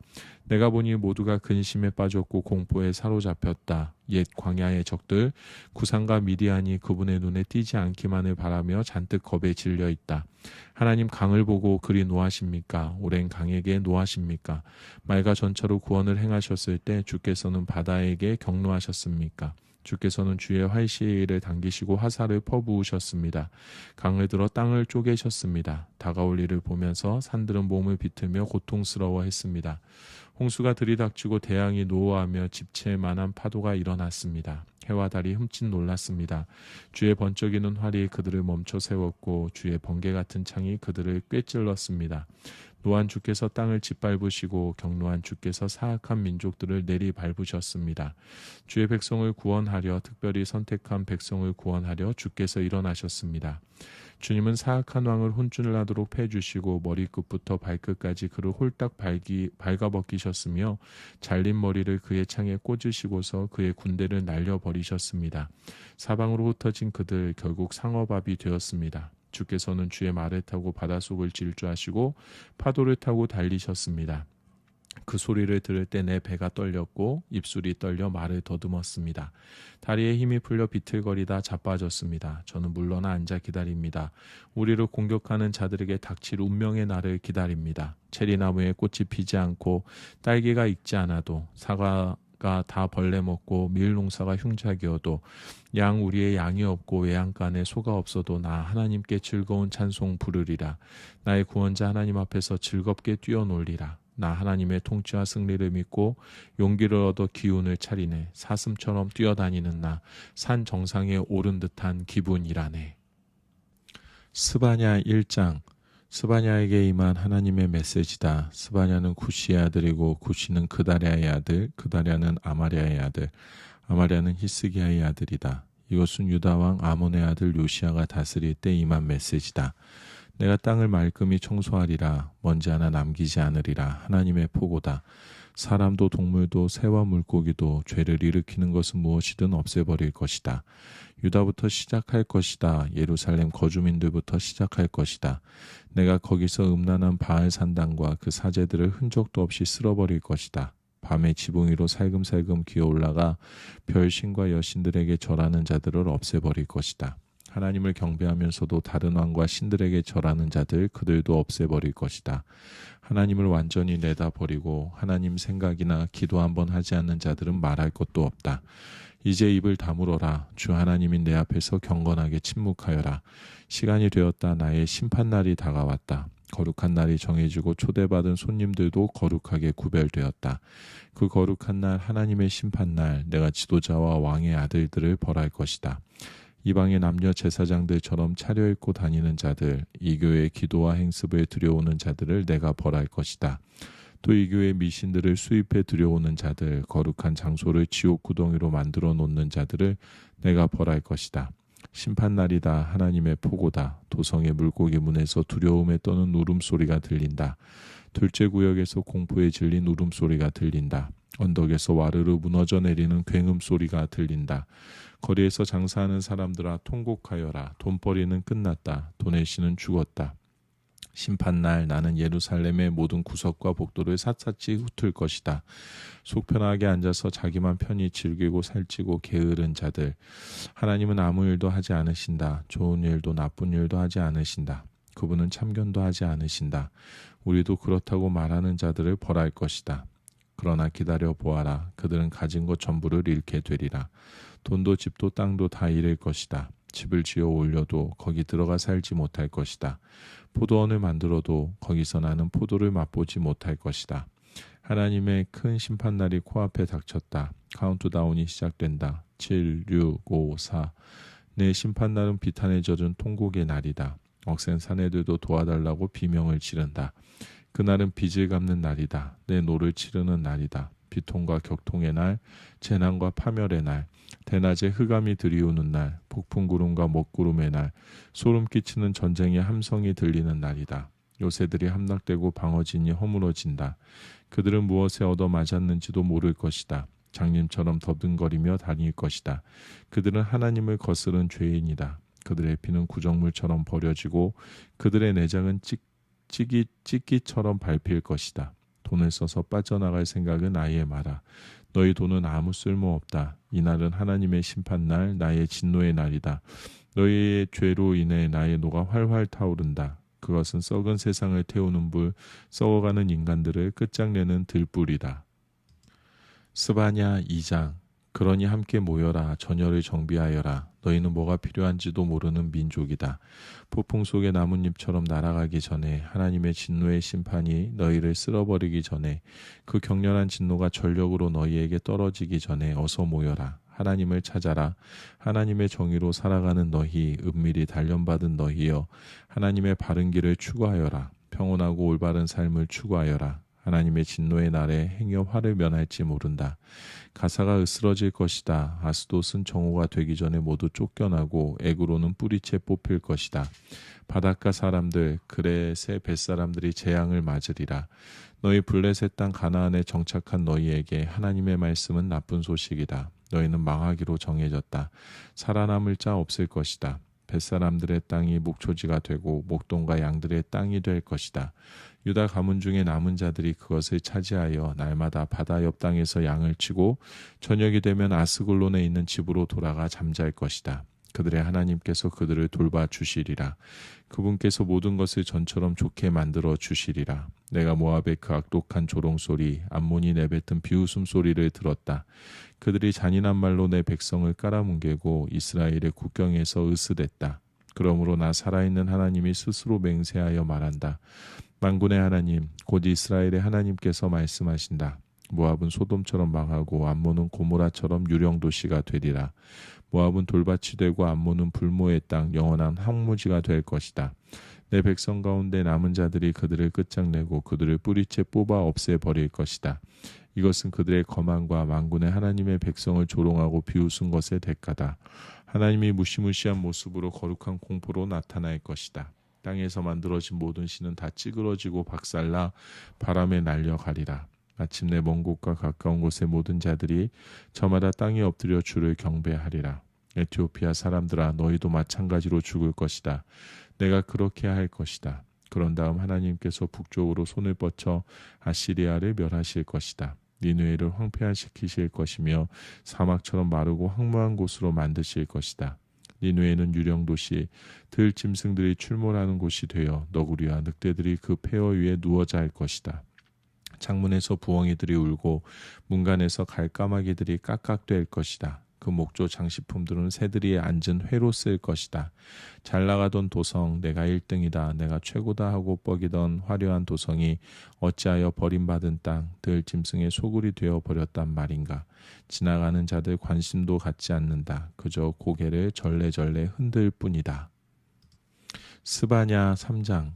내가 보니 모두가 근심에 빠졌고 공포에 사로잡혔다. 옛 광야의 적들 구산과 미디안이 그분의 눈에 띄지 않기만을 바라며 잔뜩 겁에 질려 있다. 하나님 강을 보고 그리 노하십니까? 오랜 강에게 노하십니까? 말과 전차로 구원을 행하셨을 때 주께서는 바다에게 경노하셨습니까? 주께서는 주의 활시를 당기시고 화살을 퍼부으셨습니다. 강을 들어 땅을 쪼개셨습니다. 다가올 일을 보면서 산들은 몸을 비틀며 고통스러워했습니다. 홍수가 들이닥치고 대양이 노하며 집채만한 파도가 일어났습니다. 해와 달이 흠칫 놀랐습니다. 주의 번쩍이는 활이 그들을 멈춰 세웠고 주의 번개 같은 창이 그들을 꿰찔렀습니다. 노한 주께서 땅을 짓밟으시고 경노한 주께서 사악한 민족들을 내리밟으셨습니다. 주의 백성을 구원하려, 특별히 선택한 백성을 구원하려 주께서 일어나셨습니다. 주님은 사악한 왕을 혼쭐나도록 패주시고 머리끝부터 발끝까지 그를 홀딱 발가벗기셨으며 잘린 머리를 그의 창에 꽂으시고서 그의 군대를 날려버리셨습니다. 사방으로 흩어진 그들 결국 상어밥이 되었습니다. 주께서는 주의 말을 타고 바닷속을 질주하시고 파도를 타고 달리셨습니다. 그 소리를 들을 때 내 배가 떨렸고 입술이 떨려 말을 더듬었습니다. 다리에 힘이 풀려 비틀거리다 자빠졌습니다. 저는 물러나 앉아 기다립니다. 우리를 공격하는 자들에게 닥칠 운명의 날을 기다립니다. 체리나무에 꽃이 피지 않고 딸기가 익지 않아도 사과가 다 벌레 먹고 밀농사가 흉작이어도 양 우리의 양이 없고 외양간에 소가 없어도 나 하나님께 즐거운 찬송 부르리라. 나의 구원자 하나님 앞에서 즐겁게 뛰어놀리라. 나 하나님의 통치와 승리를 믿고 용기를 얻어 기운을 차리네. 사슴처럼 뛰어다니는 나 산 정상에 오른 듯한 기분이라네. 스바냐 1장. 스바냐에게 임한 하나님의 메시지다. 스바냐는 구시의 아들이고 구시는 그다랴의 아들, 그다랴는 아마랴의 아들, 아마랴는 히스기야의 아들이다. 이것은 유다왕 아몬의 아들 요시야가 다스릴 때 임한 메시지다. 내가 땅을 말끔히 청소하리라. 먼지 하나 남기지 않으리라. 하나님의 포고다. 사람도 동물도 새와 물고기도 죄를 일으키는 것은 무엇이든 없애버릴 것이다. 유다부터 시작할 것이다. 예루살렘 거주민들부터 시작할 것이다. 내가 거기서 음란한 바알 산당과 그 사제들을 흔적도 없이 쓸어버릴 것이다. 밤에 지붕 위로 살금살금 기어올라가 별신과 여신들에게 절하는 자들을 없애버릴 것이다. 하나님을 경배하면서도 다른 왕과 신들에게 절하는 자들 그들도 없애버릴 것이다. 하나님을 완전히 내다버리고 하나님 생각이나 기도 한번 하지 않는 자들은 말할 것도 없다. 이제 입을 다물어라. 주 하나님인 내 앞에서 경건하게 침묵하여라. 시간이 되었다. 나의 심판날이 다가왔다. 거룩한 날이 정해지고 초대받은 손님들도 거룩하게 구별되었다. 그 거룩한 날 하나님의 심판날 내가 지도자와 왕의 아들들을 벌할 것이다. 이방의 남녀 제사장들처럼 차려입고 다니는 자들, 이 교회의 기도와 행습을 들여오는 자들을 내가 벌할 것이다. 또 이 교회의 미신들을 수입해 들여오는 자들, 거룩한 장소를 지옥 구덩이로 만들어 놓는 자들을 내가 벌할 것이다. 심판날이다. 하나님의 포고다. 도성의 물고기 문에서 두려움에 떠는 울음소리가 들린다. 둘째 구역에서 공포에 질린 울음소리가 들린다. 언덕에서 와르르 무너져 내리는 굉음소리가 들린다. 거리에서 장사하는 사람들아 통곡하여라. 돈벌이는 끝났다. 돈의 신은 죽었다. 심판날 나는 예루살렘의 모든 구석과 복도를 샅샅이 훑을 것이다. 속 편하게 앉아서 자기만 편히 즐기고 살찌고 게으른 자들. 하나님은 아무 일도 하지 않으신다. 좋은 일도 나쁜 일도 하지 않으신다. 그분은 참견도 하지 않으신다. 우리도 그렇다고 말하는 자들을 벌할 것이다. 그러나 기다려 보아라. 그들은 가진 것 전부를 잃게 되리라. 돈도 집도 땅도 다 잃을 것이다. 집을 지어 올려도 거기 들어가 살지 못할 것이다. 포도원을 만들어도 거기서 나는 포도를 맛보지 못할 것이다. 하나님의 큰 심판날이 코앞에 닥쳤다. 카운트다운이 시작된다. 7, 6, 5, 4. 내 심판날은 비탄에 젖은 통곡의 날이다. 억센 사내들도 도와달라고 비명을 지른다. 그날은 빚을 갚는 날이다. 내 노를 치르는 날이다. 비통과 격통의 날, 재난과 파멸의 날, 대낮에 흑암이 들이우는 날, 폭풍구름과 먹구름의 날, 소름 끼치는 전쟁의 함성이 들리는 날이다. 요새들이 함락되고 방어진이 허물어진다. 그들은 무엇에 얻어맞았는지도 모를 것이다. 장님처럼 더듬거리며 다닐 것이다. 그들은 하나님을 거스른 죄인이다. 그들의 피는 구정물처럼 버려지고 그들의 내장은 찢기처럼 밟힐 것이다. 돈을 써서 빠져나갈 생각은 아예 마라. 너희 돈은 아무 쓸모없다. 이날은 하나님의 심판날, 나의 진노의 날이다. 너희의 죄로 인해 나의 노가 활활 타오른다. 그것은 썩은 세상을 태우는 불, 썩어가는 인간들을 끝장내는 들불이다. 스바냐 2장. 그러니 함께 모여라. 전열을 정비하여라. 너희는 뭐가 필요한지도 모르는 민족이다. 폭풍 속의 나뭇잎처럼 날아가기 전에 하나님의 진노의 심판이 너희를 쓸어버리기 전에 그 격렬한 진노가 전력으로 너희에게 떨어지기 전에 어서 모여라. 하나님을 찾아라. 하나님의 정의로 살아가는 너희, 은밀히 단련받은 너희여. 하나님의 바른 길을 추구하여라. 평온하고 올바른 삶을 추구하여라. 하나님의 진노의 날에 행여 화를 면할지 모른다. 가사가 으스러질 것이다. 아스돗은 정오가 되기 전에 모두 쫓겨나고 에그론은 뿌리채 뽑힐 것이다. 바닷가 사람들, 그렛의 뱃사람들이 재앙을 맞으리라. 너희 블레셋 땅 가나안에 정착한 너희에게 하나님의 말씀은 나쁜 소식이다. 너희는 망하기로 정해졌다. 살아남을 자 없을 것이다. 뱃사람들의 땅이 목초지가 되고 목동과 양들의 땅이 될 것이다. 유다 가문 중에 남은 자들이 그것을 차지하여 날마다 바다 옆 땅에서 양을 치고 저녁이 되면 아스글론에 있는 집으로 돌아가 잠잘 것이다. 그들의 하나님께서 그들을 돌봐 주시리라. 그분께서 모든 것을 전처럼 좋게 만들어 주시리라. 내가 모압의 그 악독한 조롱소리, 암몬이 내뱉은 비웃음 소리를 들었다. 그들이 잔인한 말로 내 백성을 깔아뭉개고 이스라엘의 국경에서 으스댔다. 그러므로 나 살아있는 하나님이 스스로 맹세하여 말한다. 만군의 하나님, 곧 이스라엘의 하나님께서 말씀하신다. 모압은 소돔처럼 망하고 암몬은 고모라처럼 유령 도시가 되리라. 모압은 돌밭이 되고 암몬은 불모의 땅, 영원한 황무지가 될 것이다. 내 백성 가운데 남은 자들이 그들을 끝장내고 그들을 뿌리채 뽑아 없애버릴 것이다. 이것은 그들의 거만과 만군의 하나님의 백성을 조롱하고 비웃은 것의 대가다. 하나님이 무시무시한 모습으로 거룩한 공포로 나타날 것이다. 땅에서 만들어진 모든 신은 다 찌그러지고 박살나 바람에 날려가리라. 마침내 먼 곳과 가까운 곳의 모든 자들이 저마다 땅에 엎드려 주를 경배하리라. 에티오피아 사람들아, 너희도 마찬가지로 죽을 것이다. 내가 그렇게 할 것이다. 그런 다음 하나님께서 북쪽으로 손을 뻗쳐 아시리아를 멸하실 것이다. 니느웨를 황폐화시키실 것이며 사막처럼 마르고 황무한 곳으로 만드실 것이다. 니느웨는 유령도시, 들짐승들이 출몰하는 곳이 되어 너구리와 늑대들이 그 폐허 위에 누워 잘 것이다. 창문에서 부엉이들이 울고 문간에서 갈까마귀들이 깍깍댈 것이다. 그 목조 장식품들은 새들이 앉은 회로 쓸 것이다. 잘 나가던 도성, 내가 1등이다, 내가 최고다 하고 뻐기던 화려한 도성이 어찌하여 버림받은 땅, 들짐승의 소굴이 되어 버렸단 말인가. 지나가는 자들 관심도 갖지 않는다. 그저 고개를 절레절레 흔들 뿐이다. 스바냐 3장.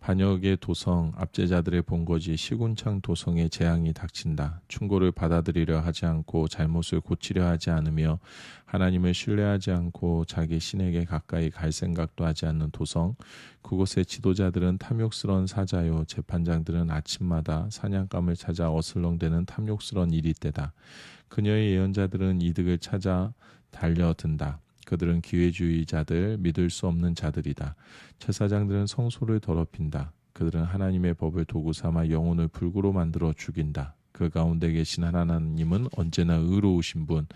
반역의 도성, 압제자들의 본거지 시군창 도성에 재앙이 닥친다. 충고를 받아들이려 하지 않고 잘못을 고치려 하지 않으며 하나님을 신뢰하지 않고 자기 신에게 가까이 갈 생각도 하지 않는 도성. 그곳의 지도자들은 탐욕스러운 사자요, 재판장들은 아침마다 사냥감을 찾아 어슬렁대는 탐욕스러운 이리떼다. 그녀의 예언자들은 이득을 찾아 달려든다. 그들은 기회주의자들, 믿을 수 없는 자들이다. 제사장들은 성소를 더럽힌다. 그들은 하나님의 법을 도구 삼아 영혼을 불구로 만들어 죽인다. 그 가운데 계신 하나님은 언제나 의로우신 분,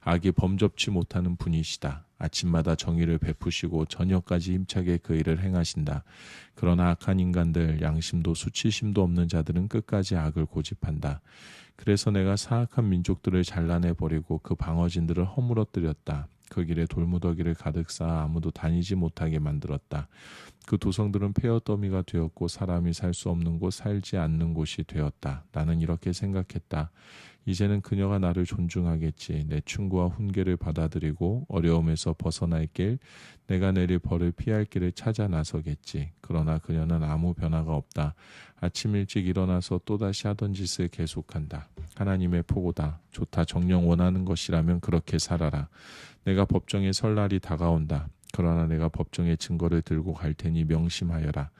악이 범접치 못하는 분이시다. 아침마다 정의를 베푸시고 저녁까지 힘차게 그 일을 행하신다. 그러나 악한 인간들, 양심도 수치심도 없는 자들은 끝까지 악을 고집한다. 그래서 내가 사악한 민족들을 잘라내버리고 그 방어진들을 허물어뜨렸다. 그 길에 돌무더기를 가득 쌓아 아무도 다니지 못하게 만들었다. 그 도성들은 폐허 더미가 되었고 사람이 살 수 없는 곳, 살지 않는 곳이 되었다. 나는 이렇게 생각했다. 이제는 그녀가 나를 존중하겠지. 내 충고와 훈계를 받아들이고 어려움에서 벗어날 길, 내가 내릴 벌을 피할 길을 찾아 나서겠지. 그러나 그녀는 아무 변화가 없다. 아침 일찍 일어나서 또다시 하던 짓을 계속한다. 하나님의 포고다. 좋다. 정녕 원하는 것이라면 그렇게 살아라. 내가 법정에 설 날이 다가온다. 그러나 내가 법정의 증거를 들고 갈 테니 명심하여라.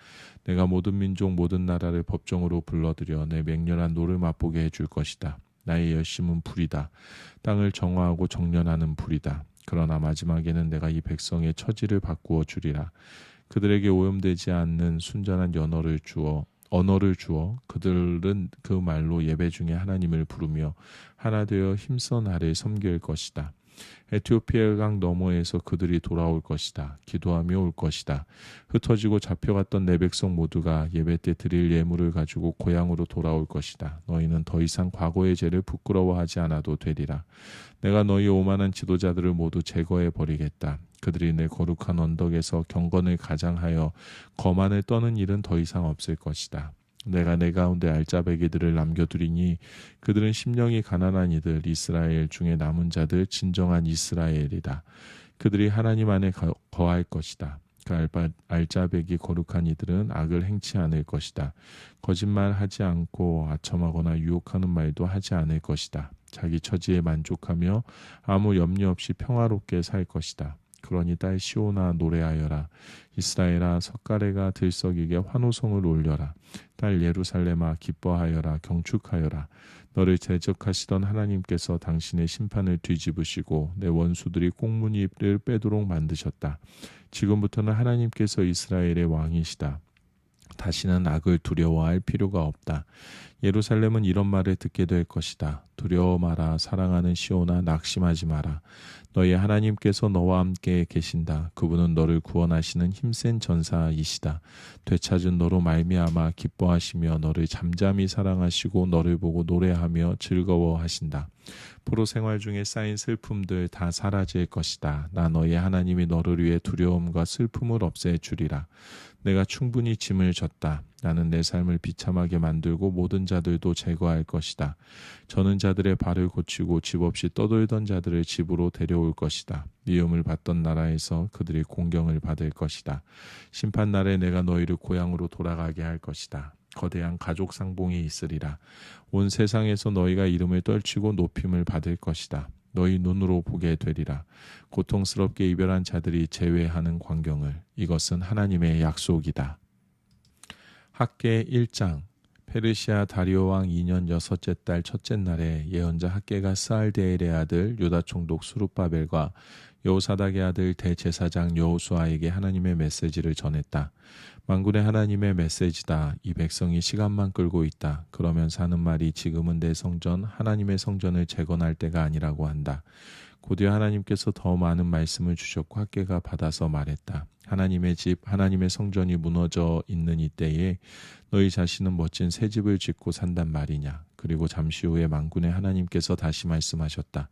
내가 모든 민족 모든 나라를 법정으로 불러들여 내 맹렬한 노를 맛보게 해줄 것이다. 나의 열심은 불이다. 땅을 정화하고 정련하는 불이다. 그러나 마지막에는 내가 이 백성의 처지를 바꾸어 주리라. 그들에게 오염되지 않는 순전한 언어를 주어 그들은 그 말로 예배 중에 하나님을 부르며 하나 되어 힘써 나를 섬길 것이다. 에티오피아 강 너머에서 그들이 돌아올 것이다. 기도하며 올 것이다. 흩어지고 잡혀갔던 내 백성 모두가 예배 때 드릴 예물을 가지고 고향으로 돌아올 것이다. 너희는 더 이상 과거의 죄를 부끄러워하지 않아도 되리라. 내가 너희 오만한 지도자들을 모두 제거해 버리겠다. 그들이 내 거룩한 언덕에서 경건을 가장하여 거만을 떠는 일은 더 이상 없을 것이다. 내가 내 가운데 알짜배기들을 남겨두리니 그들은 심령이 가난한 이들, 이스라엘 중에 남은 자들, 진정한 이스라엘이다. 그들이 하나님 안에 거할 것이다. 그 알짜배기 거룩한 이들은 악을 행치 않을 것이다. 거짓말하지 않고 아첨하거나 유혹하는 말도 하지 않을 것이다. 자기 처지에 만족하며 아무 염려 없이 평화롭게 살 것이다. 그러니 딸 시온아 노래하여라. 이스라엘아 석가래가 들썩이게 환호성을 올려라. 딸 예루살렘아 기뻐하여라. 경축하여라. 너를 대적하시던 하나님께서 당신의 심판을 뒤집으시고 내 원수들이 꽁무니를 빼도록 만드셨다. 지금부터는 하나님께서 이스라엘의 왕이시다. 다시는 악을 두려워할 필요가 없다. 예루살렘은 이런 말을 듣게 될 것이다. 두려워 마라. 사랑하는 시온아 낙심하지 마라. 너희 하나님께서 너와 함께 계신다. 그분은 너를 구원하시는 힘센 전사이시다. 되찾은 너로 말미암아 기뻐하시며 너를 잠잠히 사랑하시고 너를 보고 노래하며 즐거워하신다. 포로 생활 중에 쌓인 슬픔들 다 사라질 것이다. 나 너희 하나님이 너를 위해 두려움과 슬픔을 없애주리라. 내가 충분히 짐을 졌다. 나는 내 삶을 비참하게 만들고 모든 자들도 제거할 것이다. 저는 자들의 발을 고치고 집 없이 떠돌던 자들을 집으로 데려올 것이다. 미움을 받던 나라에서 그들이 공경을 받을 것이다. 심판날에 내가 너희를 고향으로 돌아가게 할 것이다. 거대한 가족 상봉이 있으리라. 온 세상에서 너희가 이름을 떨치고 높임을 받을 것이다. 너희 눈으로 보게 되리라. 고통스럽게 이별한 자들이 재회하는 광경을. 이것은 하나님의 약속이다. 학계 1장. 페르시아 다리오 왕 2년 6째 달 첫째 날에 예언자 학계가 스알디엘의 아들 유다 총독 수룹바벨과 여호사닥의 아들 대제사장 여호수아에게 하나님의 메시지를 전했다. 만군의 하나님의 메시지다. 이 백성이 시간만 끌고 있다. 그러면서 하는 말이 지금은 내 성전 하나님의 성전을 재건할 때가 아니라고 한다. 곧이어 하나님께서 더 많은 말씀을 주셨고 학계가 받아서 말했다. 하나님의 집 하나님의 성전이 무너져 있는 이때에 너희 자신은 멋진 새 집을 짓고 산단 말이냐. 그리고 잠시 후에 만군의 하나님께서 다시 말씀하셨다.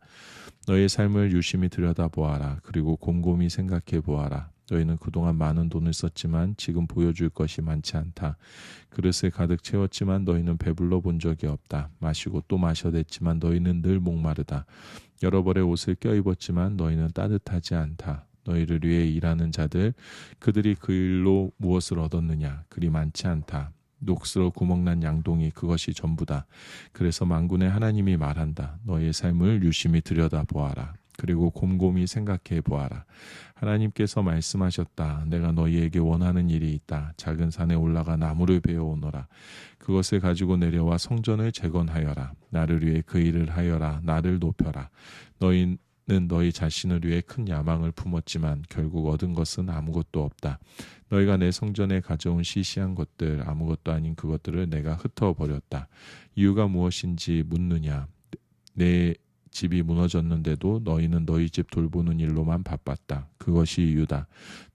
너의 삶을 유심히 들여다보아라. 그리고 곰곰이 생각해 보아라. 너희는 그동안 많은 돈을 썼지만 지금 보여줄 것이 많지 않다. 그릇을 가득 채웠지만 너희는 배불러 본 적이 없다. 마시고 또 마셔댔지만 너희는 늘 목마르다. 여러 벌의 옷을 껴입었지만 너희는 따뜻하지 않다. 너희를 위해 일하는 자들 그들이 그 일로 무엇을 얻었느냐. 그리 많지 않다. 녹슬어 구멍난 양동이 그것이 전부다. 그래서 만군의 하나님이 말한다. 너희의 삶을 유심히 들여다보아라. 그리고 곰곰이 생각해 보아라. 하나님께서 말씀하셨다. 내가 너희에게 원하는 일이 있다. 작은 산에 올라가 나무를 베어오너라. 그것을 가지고 내려와 성전을 재건하여라. 나를 위해 그 일을 하여라. 나를 높여라. 너희는 너희 자신을 위해 큰 야망을 품었지만 결국 얻은 것은 아무것도 없다. 너희가 내 성전에 가져온 시시한 것들 아무것도 아닌 그것들을 내가 흩어버렸다. 이유가 무엇인지 묻느냐. 내 집이 무너졌는데도 너희는 너희 집 돌보는 일로만 바빴다. 그것이 이유다.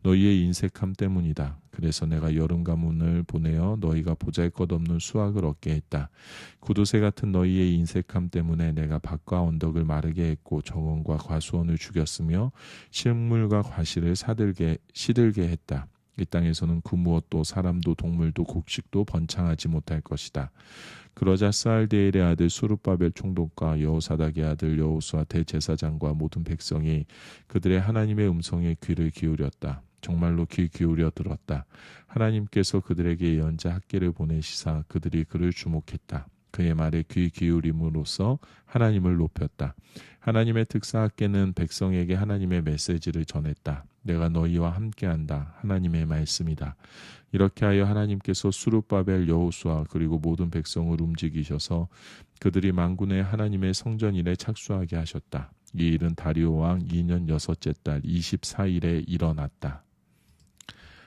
너희의 인색함 때문이다. 그래서 내가 여름 가문을 보내어 너희가 보잘것없는 수확을 얻게 했다. 구두쇠 같은 너희의 인색함 때문에 내가 밭과 언덕을 마르게 했고 정원과 과수원을 죽였으며 식물과 과실을 시들게 했다. 이 땅에서는 그 무엇도 사람도 동물도 곡식도 번창하지 못할 것이다. 그러자 스알디엘의 아들 수룹바벨 총독과 여호사닥의 아들 여호수아 대제사장과 모든 백성이 그들의 하나님의 음성에 귀를 기울였다. 정말로 귀 기울여 들었다. 하나님께서 그들에게 예언자 학계를 보내시사 그들이 그를 주목했다. 그의 말에 귀 기울임으로써 하나님을 높였다. 하나님의 특사 학계는 백성에게 하나님의 메시지를 전했다. 내가 너희와 함께한다. 하나님의 말씀이다. 이렇게 하여 하나님께서 수룹바벨 여호수아 그리고 모든 백성을 움직이셔서 그들이 만군의 하나님의 성전 일에 착수하게 하셨다. 이 일은 다리오 왕 2년 6째 달 24일에 일어났다.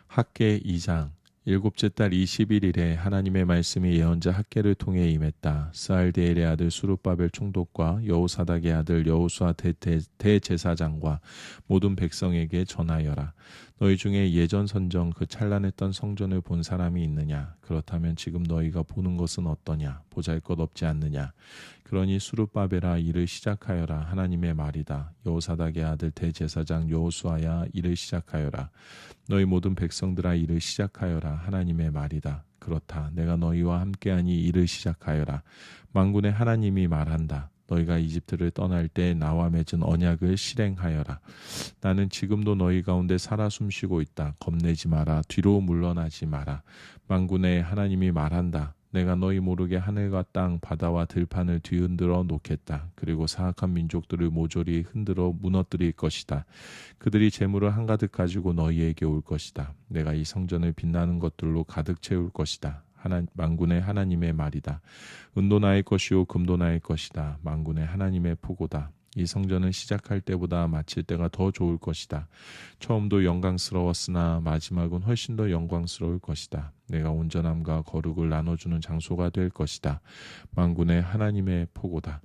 학계 2장. 7째 달 21일에 하나님의 말씀이 예언자 학계를 통해 임했다. 스알디엘의 아들 수룹바벨 총독과 여호사닥의 아들 여호수아 대제사장과 모든 백성에게 전하여라. 너희 중에 예전 선정 그 찬란했던 성전을 본 사람이 있느냐? 그렇다면 지금 너희가 보는 것은 어떠냐? 보잘것없지 않느냐? 그러니 수룹바벨아 일을 시작하여라. 하나님의 말이다. 여호사닥의 아들 대제사장 여호수아야 일을 시작하여라. 너희 모든 백성들아 일을 시작하여라. 하나님의 말이다. 그렇다. 내가 너희와 함께하니 일을 시작하여라. 만군의 하나님이 말한다. 너희가 이집트를 떠날 때 나와 맺은 언약을 실행하여라. 나는 지금도 너희 가운데 살아 숨쉬고 있다. 겁내지 마라. 뒤로 물러나지 마라. 만군의 하나님이 말한다. 내가 너희 모르게 하늘과 땅, 바다와 들판을 뒤흔들어 놓겠다. 그리고 사악한 민족들을 모조리 흔들어 무너뜨릴 것이다. 그들이 재물을 한가득 가지고 너희에게 올 것이다. 내가 이 성전을 빛나는 것들로 가득 채울 것이다. 만군의 하나님의 말이다. 은도 나의 것이요 금도 나의 것이다. 만군의 하나님의 포고다. 이 성전은 시작할 때보다 마칠 때가 더 좋을 것이다. 처음도 영광스러웠으나 마지막은 훨씬 더 영광스러울 것이다. 내가 온전함과 거룩을 나눠주는 장소가 될 것이다. 만군의 하나님의 포고다.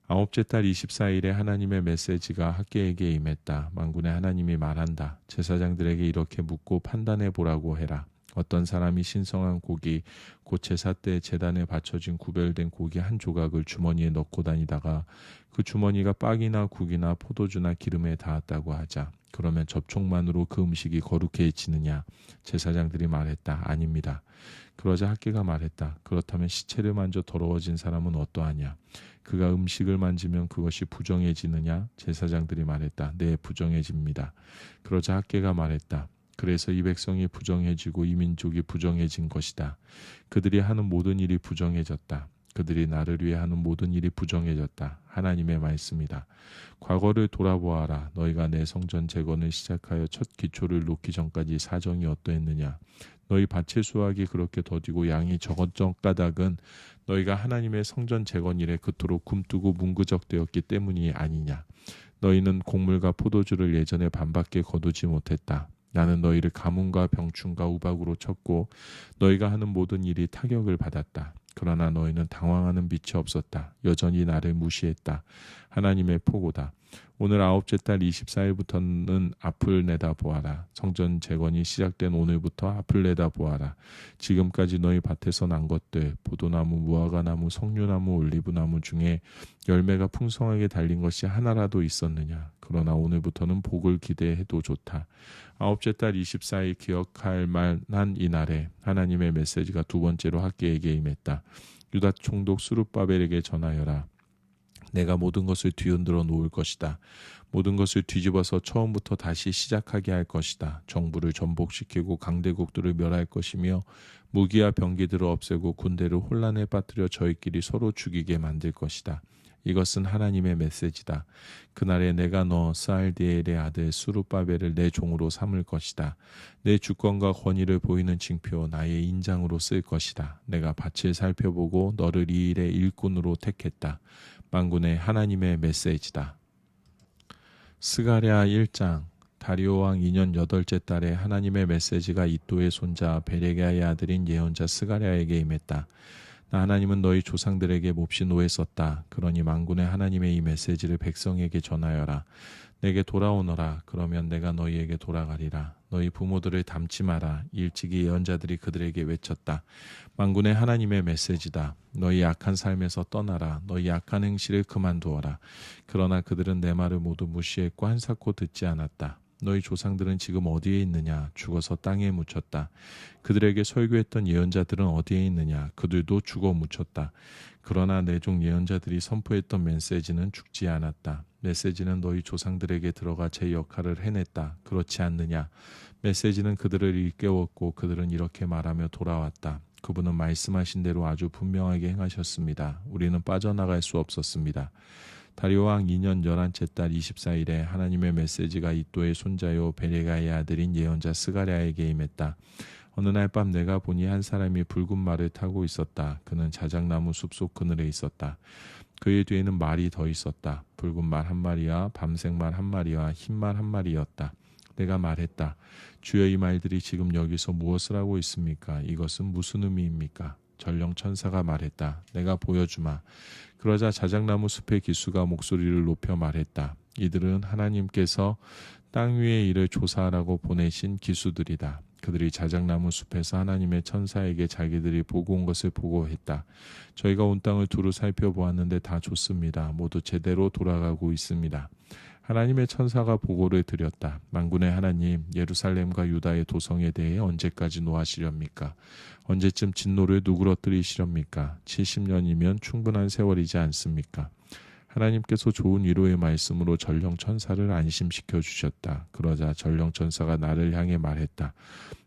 아홉째 달 24일에 하나님의 메시지가 학계에게 임했다. 만군의 하나님이 말한다. 제사장들에게 이렇게 묻고 판단해 보라고 해라. 어떤 사람이 신성한 고기, 곧 제사 때 제단에 바쳐진 구별된 고기 한 조각을 주머니에 넣고 다니다가 그 주머니가 빵이나 국이나 포도주나 기름에 닿았다고 하자. 그러면 접촉만으로 그 음식이 거룩해지느냐? 제사장들이 말했다. 아닙니다. 그러자 학계가 말했다. 그렇다면 시체를 만져 더러워진 사람은 어떠하냐? 그가 음식을 만지면 그것이 부정해지느냐? 제사장들이 말했다. 네, 부정해집니다. 그러자 학계가 말했다. 그래서 이 백성이 부정해지고 이 민족이 부정해진 것이다. 그들이 하는 모든 일이 부정해졌다. 그들이 나를 위해 하는 모든 일이 부정해졌다. 하나님의 말씀이다. 과거를 돌아보아라. 너희가 내 성전 재건을 시작하여 첫 기초를 놓기 전까지 사정이 어떠했느냐. 너희 밭의 수확이 그렇게 더디고 양이 적었던 까닭은 너희가 하나님의 성전 재건 일에 그토록 굼뜨고 문그적되었기 때문이 아니냐. 너희는 곡물과 포도주를 예전에 반밖에 거두지 못했다. 나는 너희를 가뭄과 병충과 우박으로 쳤고 너희가 하는 모든 일이 타격을 받았다. 그러나 너희는 당황하는 빛이 없었다. 여전히 나를 무시했다. 하나님의 포고다. 오늘 아홉째 달 24일부터는 앞을 내다보아라. 성전 재건이 시작된 오늘부터 앞을 내다보아라. 지금까지 너희 밭에서 난 것들, 포도나무, 무화과나무, 석류나무, 올리브나무 중에 열매가 풍성하게 달린 것이 하나라도 있었느냐. 그러나 오늘부터는 복을 기대해도 좋다. 아홉째 달 24일 기억할 만한 이날에 하나님의 메시지가 두 번째로 학계에게 임했다. 유다 총독 스룹바벨에게 전하여라. 내가 모든 것을 뒤흔들어 놓을 것이다. 모든 것을 뒤집어서 처음부터 다시 시작하게 할 것이다. 정부를 전복시키고 강대국들을 멸할 것이며 무기와 병기들을 없애고 군대를 혼란에 빠뜨려 저희끼리 서로 죽이게 만들 것이다. 이것은 하나님의 메시지다. 그날에 내가 너 스알디엘의 아들 스룹바벨을 내 종으로 삼을 것이다. 내 주권과 권위를 보이는 징표 나의 인장으로 쓸 것이다. 내가 밭을 살펴보고 너를 이 일의 일꾼으로 택했다. 만군의 하나님의 메시지다. 스가랴 1장. 다리오 왕 2년 8째 달에 하나님의 메시지가 이도의 손자 베레기야의 아들인 예언자 스가랴에게 임했다. 나 하나님은 너희 조상들에게 몹시 노했었다. 그러니 만군의 하나님의 이 메시지를 백성에게 전하여라. 내게 돌아오너라. 그러면 내가 너희에게 돌아가리라. 너희 부모들을 닮지 마라. 일찍이 예언자들이 그들에게 외쳤다. 만군의 하나님의 메시지다. 너희 악한 삶에서 떠나라. 너희 악한 행실을 그만두어라. 그러나 그들은 내 말을 모두 무시했고 한사코 듣지 않았다. 너희 조상들은 지금 어디에 있느냐? 죽어서 땅에 묻혔다. 그들에게 설교했던 예언자들은 어디에 있느냐? 그들도 죽어 묻혔다. 그러나 내 종 예언자들이 선포했던 메시지는 죽지 않았다. 메시지는 너희 조상들에게 들어가 제 역할을 해냈다. 그렇지 않느냐? 메시지는 그들을 일깨웠고 그들은 이렇게 말하며 돌아왔다. 그분은 말씀하신 대로 아주 분명하게 행하셨습니다. 우리는 빠져나갈 수 없었습니다. 다리오 왕 2년 11째 달 24일에 하나님의 메시지가 이도의 손자요 베레가의 아들인 예언자 스가랴에게 임했다. 어느 날 밤 내가 보니 한 사람이 붉은 말을 타고 있었다. 그는 자작나무 숲속 그늘에 있었다. 그의 뒤에는 말이 더 있었다. 붉은 말 한 마리와 밤색 말 한 마리와 흰 말 한 마리였다. 내가 말했다. 주여, 이 말들이 지금 여기서 무엇을 하고 있습니까? 이것은 무슨 의미입니까? 전령 천사가 말했다. 내가 보여주마. 그러자 자작나무 숲의 기수가 목소리를 높여 말했다. 이들은 하나님께서 땅 위의 일을 조사하라고 보내신 기수들이다. 그들이 자작나무 숲에서 하나님의 천사에게 자기들이 보고 온 것을 보고했다. 저희가 온 땅을 두루 살펴보았는데 다 좋습니다. 모두 제대로 돌아가고 있습니다. 하나님의 천사가 보고를 드렸다. 만군의 하나님, 예루살렘과 유다의 도성에 대해 언제까지 노하시렵니까? 언제쯤 진노를 누그러뜨리시렵니까? 70년이면 충분한 세월이지 않습니까? 하나님께서 좋은 위로의 말씀으로 전령 천사를 안심시켜 주셨다. 그러자 전령 천사가 나를 향해 말했다.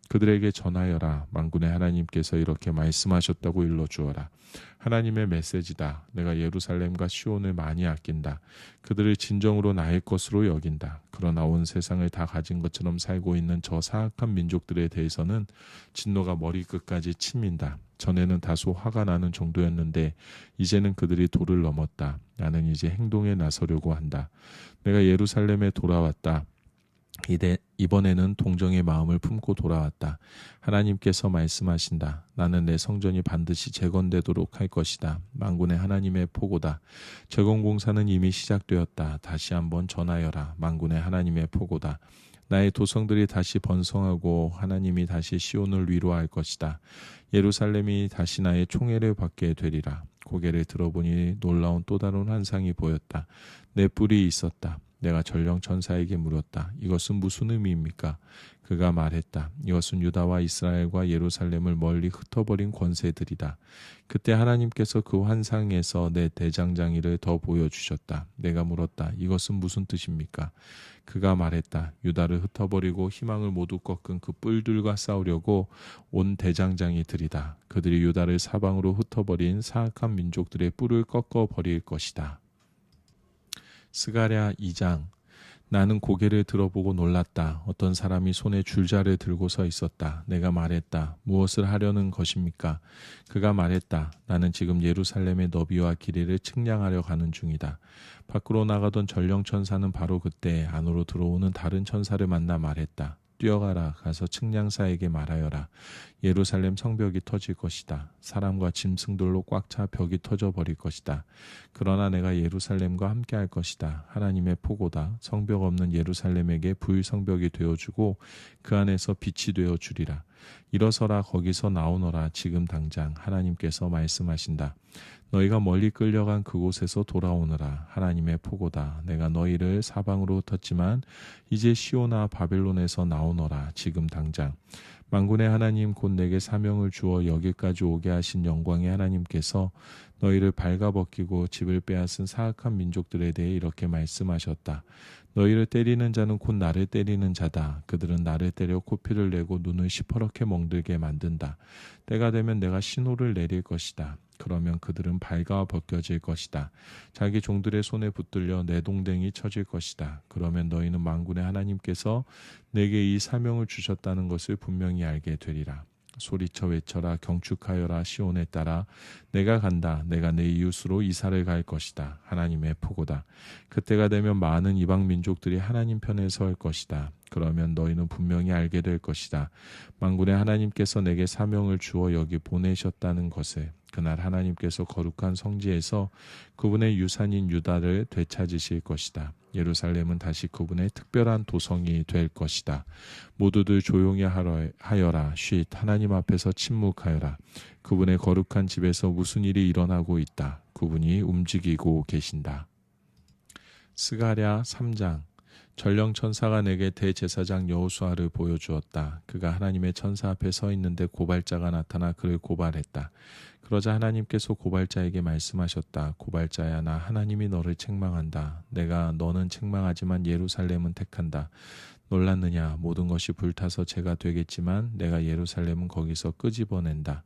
그들에게 전하여라. 만군의 하나님께서 이렇게 말씀하셨다고 일러주어라. 하나님의 메시지다. 내가 예루살렘과 시온을 많이 아낀다. 그들을 진정으로 나의 것으로 여긴다. 그러나 온 세상을 다 가진 것처럼 살고 있는 저 사악한 민족들에 대해서는 진노가 머리끝까지 치민다. 전에는 다소 화가 나는 정도였는데 이제는 그들이 도를 넘었다. 나는 이제 행동에 나서려고 한다. 내가 예루살렘에 돌아왔다. 이번에는 동정의 마음을 품고 돌아왔다. 하나님께서 말씀하신다. 나는 내 성전이 반드시 재건되도록 할 것이다. 만군의 하나님의 포고다. 재건 공사는 이미 시작되었다. 다시 한번 전하여라. 만군의 하나님의 포고다. 나의 도성들이 다시 번성하고 하나님이 다시 시온을 위로할 것이다. 예루살렘이 다시 나의 총애를 받게 되리라. 고개를 들어보니 놀라운 또 다른 환상이 보였다. 내 뿔이 있었다. 내가 전령 천사에게 물었다. 이것은 무슨 의미입니까? 그가 말했다. 이것은 유다와 이스라엘과 예루살렘을 멀리 흩어버린 권세들이다. 그때 하나님께서 그 환상에서 내 대장장이를 더 보여주셨다. 내가 물었다. 이것은 무슨 뜻입니까? 그가 말했다. 유다를 흩어버리고 희망을 모두 꺾은 그 뿔들과 싸우려고 온 대장장이들이다. 그들이 유다를 사방으로 흩어버린 사악한 민족들의 뿔을 꺾어버릴 것이다. 스가랴 2장. 나는 고개를 들어보고 놀랐다. 어떤 사람이 손에 줄자를 들고 서 있었다. 내가 말했다. 무엇을 하려는 것입니까? 그가 말했다. 나는 지금 예루살렘의 너비와 길이를 측량하려 가는 중이다. 밖으로 나가던 전령 천사는 바로 그때 안으로 들어오는 다른 천사를 만나 말했다. 뛰어가라. 가서 측량사에게 말하여라. 예루살렘 성벽이 터질 것이다. 사람과 짐승들로 꽉 차 벽이 터져버릴 것이다. 그러나 내가 예루살렘과 함께 할 것이다. 하나님의 포고다. 성벽 없는 예루살렘에게 부일성벽이 되어주고 그 안에서 빛이 되어주리라. 일어서라. 거기서 나오너라. 지금 당장 하나님께서 말씀하신다. 너희가 멀리 끌려간 그곳에서 돌아오느라. 하나님의 포고다. 내가 너희를 사방으로 흩었지만 이제 시온아 바벨론에서 나오너라. 지금 당장. 만군의 하나님 곧 내게 사명을 주어 여기까지 오게 하신 영광의 하나님께서 너희를 발가벗기고 집을 빼앗은 사악한 민족들에 대해 이렇게 말씀하셨다. 너희를 때리는 자는 곧 나를 때리는 자다. 그들은 나를 때려 코피를 내고 눈을 시퍼렇게 멍들게 만든다. 때가 되면 내가 신호를 내릴 것이다. 그러면 그들은 발가벗겨질 것이다. 자기 종들의 손에 붙들려 내동댕이 쳐질 것이다. 그러면 너희는 만군의 하나님께서 내게 이 사명을 주셨다는 것을 분명히 알게 되리라. 소리쳐 외쳐라. 경축하여라. 시온에 따라 내가 간다. 내가 내 이웃으로 이사를 갈 것이다. 하나님의 포고다. 그때가 되면 많은 이방 민족들이 하나님 편에 설 것이다. 그러면 너희는 분명히 알게 될 것이다. 만군의 하나님께서 내게 사명을 주어 여기 보내셨다는 것을. 그날 하나님께서 거룩한 성지에서 그분의 유산인 유다를 되찾으실 것이다. 예루살렘은 다시 그분의 특별한 도성이 될 것이다. 모두들 조용히 하여라. 쉿. 하나님 앞에서 침묵하여라. 그분의 거룩한 집에서 무슨 일이 일어나고 있다. 그분이 움직이고 계신다. 스가랴 3장. 전령 천사가 내게 대제사장 여호수아를 보여주었다. 그가 하나님의 천사 앞에 서 있는데 고발자가 나타나 그를 고발했다. 그러자 하나님께서 고발자에게 말씀하셨다. 고발자야, 나 하나님이 너를 책망한다. 내가 너는 책망하지만 예루살렘은 택한다. 놀랐느냐? 모든 것이 불타서 죄가 되겠지만 내가 예루살렘은 거기서 끄집어낸다.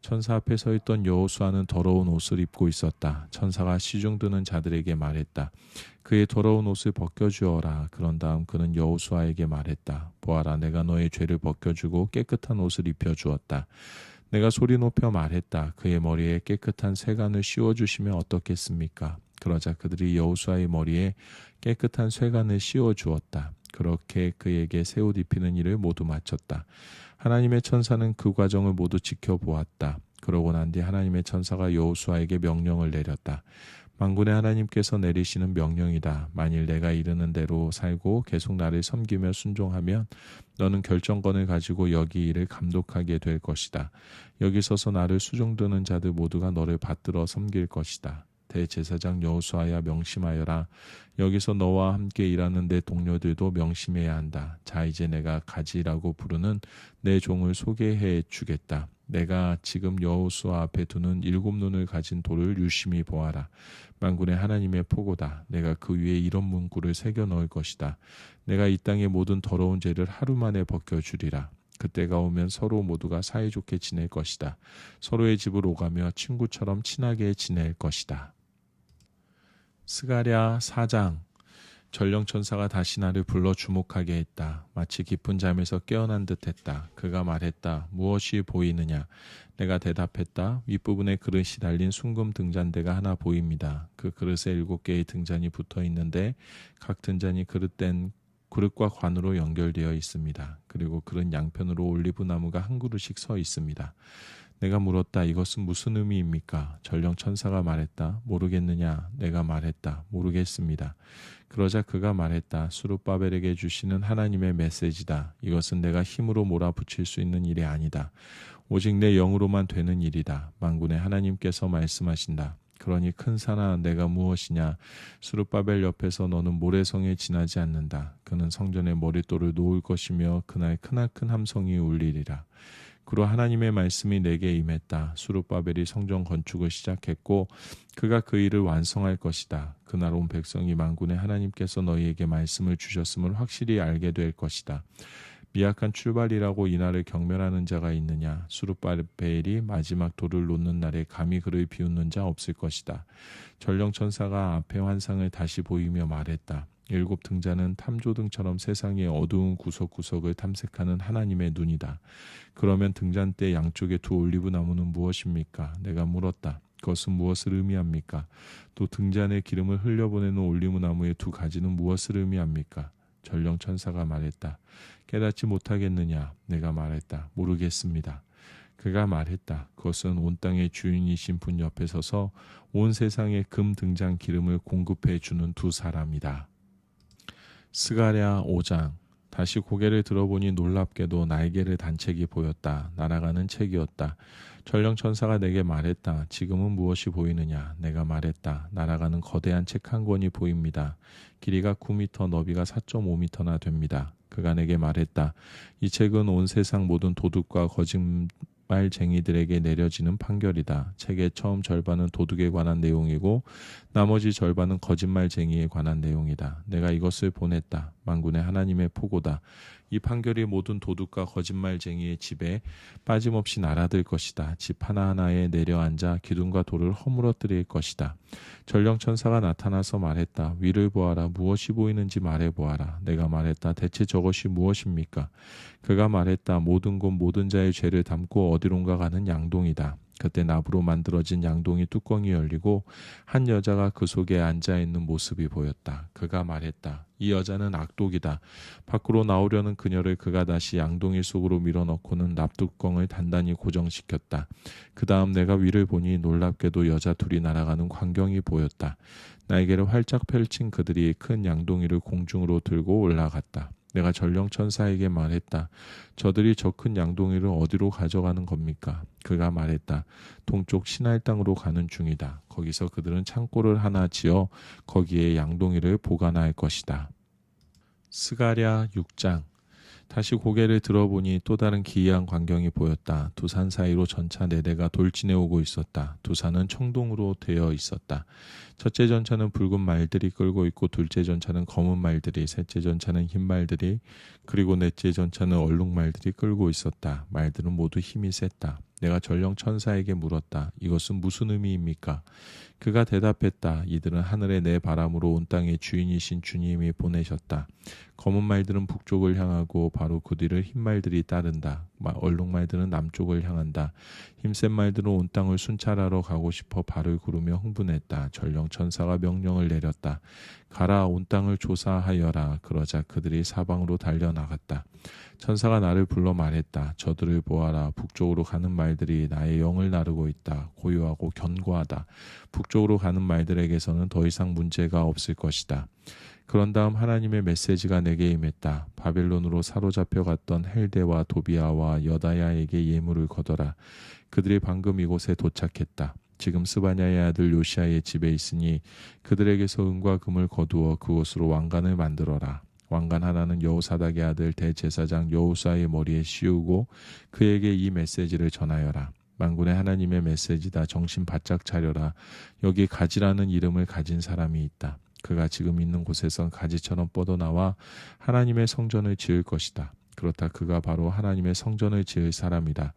천사 앞에 서 있던 여호수아는 더러운 옷을 입고 있었다. 천사가 시중 드는 자들에게 말했다. 그의 더러운 옷을 벗겨주어라. 그런 다음 그는 여호수아에게 말했다. 보아라, 내가 너의 죄를 벗겨주고 깨끗한 옷을 입혀주었다. 내가 소리 높여 말했다. 그의 머리에 깨끗한 쇠관을 씌워주시면 어떻겠습니까? 그러자 그들이 여호수아의 머리에 깨끗한 쇠관을 씌워주었다. 그렇게 그에게 새 옷 입히는 일을 모두 마쳤다. 하나님의 천사는 그 과정을 모두 지켜보았다. 그러고 난 뒤 하나님의 천사가 여호수아에게 명령을 내렸다. 만군의 하나님께서 내리시는 명령이다. 만일 내가 이르는 대로 살고 계속 나를 섬기며 순종하면 너는 결정권을 가지고 여기 일을 감독하게 될 것이다. 여기 서서 나를 수종드는 자들 모두가 너를 받들어 섬길 것이다. 대제사장 여호수아야 명심하여라. 여기서 너와 함께 일하는 내 동료들도 명심해야 한다. 자, 이제 내가 가지라고 부르는 내 종을 소개해 주겠다. 내가 지금 여호수아 앞에 두는 7눈을 가진 돌을 유심히 보아라. 만군의 하나님의 포고다. 내가 그 위에 이런 문구를 새겨 넣을 것이다. 내가 이 땅의 모든 더러운 죄를 하루 만에 벗겨주리라. 그때가 오면 서로 모두가 사이좋게 지낼 것이다. 서로의 집을 오가며 친구처럼 친하게 지낼 것이다. 스가랴 4장. 전령천사가 다시 나를 불러 주목하게 했다. 마치 깊은 잠에서 깨어난 듯 했다. 그가 말했다. 무엇이 보이느냐? 내가 대답했다. 윗부분에 그릇이 달린 숭금 등잔대가 하나 보입니다. 그 그릇에 7개의 등잔이 붙어 있는데 각 등잔이 그릇과 관으로 연결되어 있습니다. 그리고 그릇 양편으로 올리브 나무가 한 그루씩 서 있습니다. 내가 물었다. 이것은 무슨 의미입니까? 전령천사가 말했다. 모르겠느냐? 내가 말했다. 모르겠습니다. 그러자 그가 말했다. 스룹바벨에게 주시는 하나님의 메시지다. 이것은 내가 힘으로 몰아붙일 수 있는 일이 아니다. 오직 내 영으로만 되는 일이다. 만군의 하나님께서 말씀하신다. 그러니 큰 산아 내가 무엇이냐? 스룹바벨 옆에서 너는 모래성에 지나지 않는다. 그는 성전에 머릿돌을 놓을 것이며 그날 크나큰 함성이 울리리라. 그로 하나님의 말씀이 내게 임했다. 스룹바벨이 성전 건축을 시작했고 그가 그 일을 완성할 것이다. 그날 온 백성이 만군의 하나님께서 너희에게 말씀을 주셨음을 확실히 알게 될 것이다. 미약한 출발이라고 이날을 경멸하는 자가 있느냐? 스룹바벨이 마지막 돌을 놓는 날에 감히 그를 비웃는 자 없을 것이다. 전령천사가 앞에 환상을 다시 보이며 말했다. 7 등잔은 탐조등처럼 세상의 어두운 구석구석을 탐색하는 하나님의 눈이다. 그러면 등잔대 양쪽의 두 올리브 나무는 무엇입니까? 내가 물었다. 그것은 무엇을 의미합니까? 또 등잔에 기름을 흘려보내는 올리브 나무의 두 가지는 무엇을 의미합니까? 전령천사가 말했다. 깨닫지 못하겠느냐? 내가 말했다. 모르겠습니다. 그가 말했다. 그것은 온 땅의 주인이신 분 옆에 서서 온 세상의 금 등잔 기름을 공급해 주는 두 사람이다. 스가랴 5장. 다시 고개를 들어보니 놀랍게도 날개를 단 책이 보였다. 날아가는 책이었다. 전령천사가 내게 말했다. 지금은 무엇이 보이느냐? 내가 말했다. 날아가는 거대한 책 한 권이 보입니다. 길이가 9m, 너비가 4.5m나 됩니다. 그가 내게 말했다. 이 책은 온 세상 모든 도둑과 거짓말쟁이들에게 내려지는 판결이다. 책의 처음 절반은 도둑에 관한 내용이고 나머지 절반은 거짓말쟁이에 관한 내용이다. 내가 이것을 보냈다. 만군의 하나님의 포고다. 이 판결이 모든 도둑과 거짓말쟁이의 집에 빠짐없이 날아들 것이다. 집 하나하나에 내려앉아 기둥과 돌을 허물어뜨릴 것이다. 전령천사가 나타나서 말했다. 위를 보아라. 무엇이 보이는지 말해보아라. 내가 말했다. 대체 저것이 무엇입니까? 그가 말했다. 모든 곳 모든 자의 죄를 담고 어디론가 가는 양동이다. 그때 나무로 만들어진 양동이 뚜껑이 열리고 한 여자가 그 속에 앉아있는 모습이 보였다. 그가 말했다. 이 여자는 악독이다. 밖으로 나오려는 그녀를 그가 다시 양동이 속으로 밀어넣고는 납뚜껑을 단단히 고정시켰다. 그 다음 내가 위를 보니 놀랍게도 여자 둘이 날아가는 광경이 보였다. 날개를 활짝 펼친 그들이 큰 양동이를 공중으로 들고 올라갔다. 내가 전령천사에게 말했다. 저들이 저 큰 양동이를 어디로 가져가는 겁니까? 그가 말했다. 동쪽 시날 땅으로 가는 중이다. 거기서 그들은 창고를 하나 지어 거기에 양동이를 보관할 것이다. 스가랴 6장. 다시 고개를 들어보니 또 다른 기이한 광경이 보였다. 두 산 사이로 전차 4대가 돌진해 오고 있었다. 두 산은 청동으로 되어 있었다. 첫째 전차는 붉은 말들이 끌고 있고 둘째 전차는 검은 말들이, 셋째 전차는 흰 말들이, 그리고 넷째 전차는 얼룩말들이 끌고 있었다. 말들은 모두 힘이 셌다. 내가 전령천사에게 물었다. 이것은 무슨 의미입니까? 그가 대답했다. 이들은 하늘의 내 바람으로 온 땅의 주인이신 주님이 보내셨다. 검은 말들은 북쪽을 향하고 바로 그 뒤를 흰 말들이 따른다. 얼룩말들은 남쪽을 향한다. 힘센 말들은 온 땅을 순찰하러 가고 싶어 발을 구르며 흥분했다. 전령천사가 명령을 내렸다. 가라, 온 땅을 조사하여라. 그러자 그들이 사방으로 달려나갔다. 천사가 나를 불러 말했다. 저들을 보아라. 북쪽으로 가는 말들이 나의 영을 나르고 있다. 고요하고 견고하다. 북쪽으로 가는 말들에게서는 더 이상 문제가 없을 것이다. 그런 다음 하나님의 메시지가 내게 임했다. 바벨론으로 사로잡혀 갔던 헬데와 도비아와 여다야에게 예물을 거둬라. 그들이 방금 이곳에 도착했다. 지금 스바냐의 아들 요시아의 집에 있으니 그들에게서 은과 금을 거두어 그곳으로 왕관을 만들어라. 왕관 하나는 여호사닥의 아들 대제사장 여호수아의 머리에 씌우고 그에게 이 메시지를 전하여라. 만군의 하나님의 메시지다. 정신 바짝 차려라. 여기 가지라는 이름을 가진 사람이 있다. 그가 지금 있는 곳에선 가지처럼 뻗어나와 하나님의 성전을 지을 것이다. 그렇다. 그가 바로 하나님의 성전을 지을 사람이다.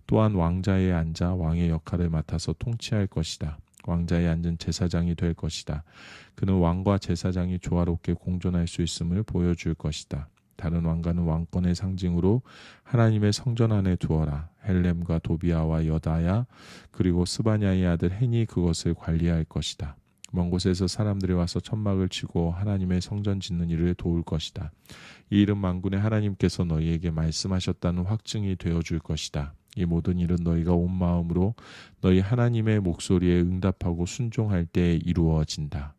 또한 왕자에 앉아 왕의 역할을 맡아서 통치할 것이다. 왕자에 앉은 제사장이 될 것이다. 그는 왕과 제사장이 조화롭게 공존할 수 있음을 보여줄 것이다. 다른 왕가는 왕권의 상징으로 하나님의 성전 안에 두어라. 헬렘과 도비아와 여다야 그리고 스바냐의 아들 헨이 그것을 관리할 것이다. 먼 곳에서 사람들이 와서 천막을 치고 하나님의 성전 짓는 일을 도울 것이다. 이 일은 만군의 하나님께서 너희에게 말씀하셨다는 확증이 되어줄 것이다. 이 모든 일은 너희가 온 마음으로 너희 하나님의 목소리에 응답하고 순종할 때 이루어진다.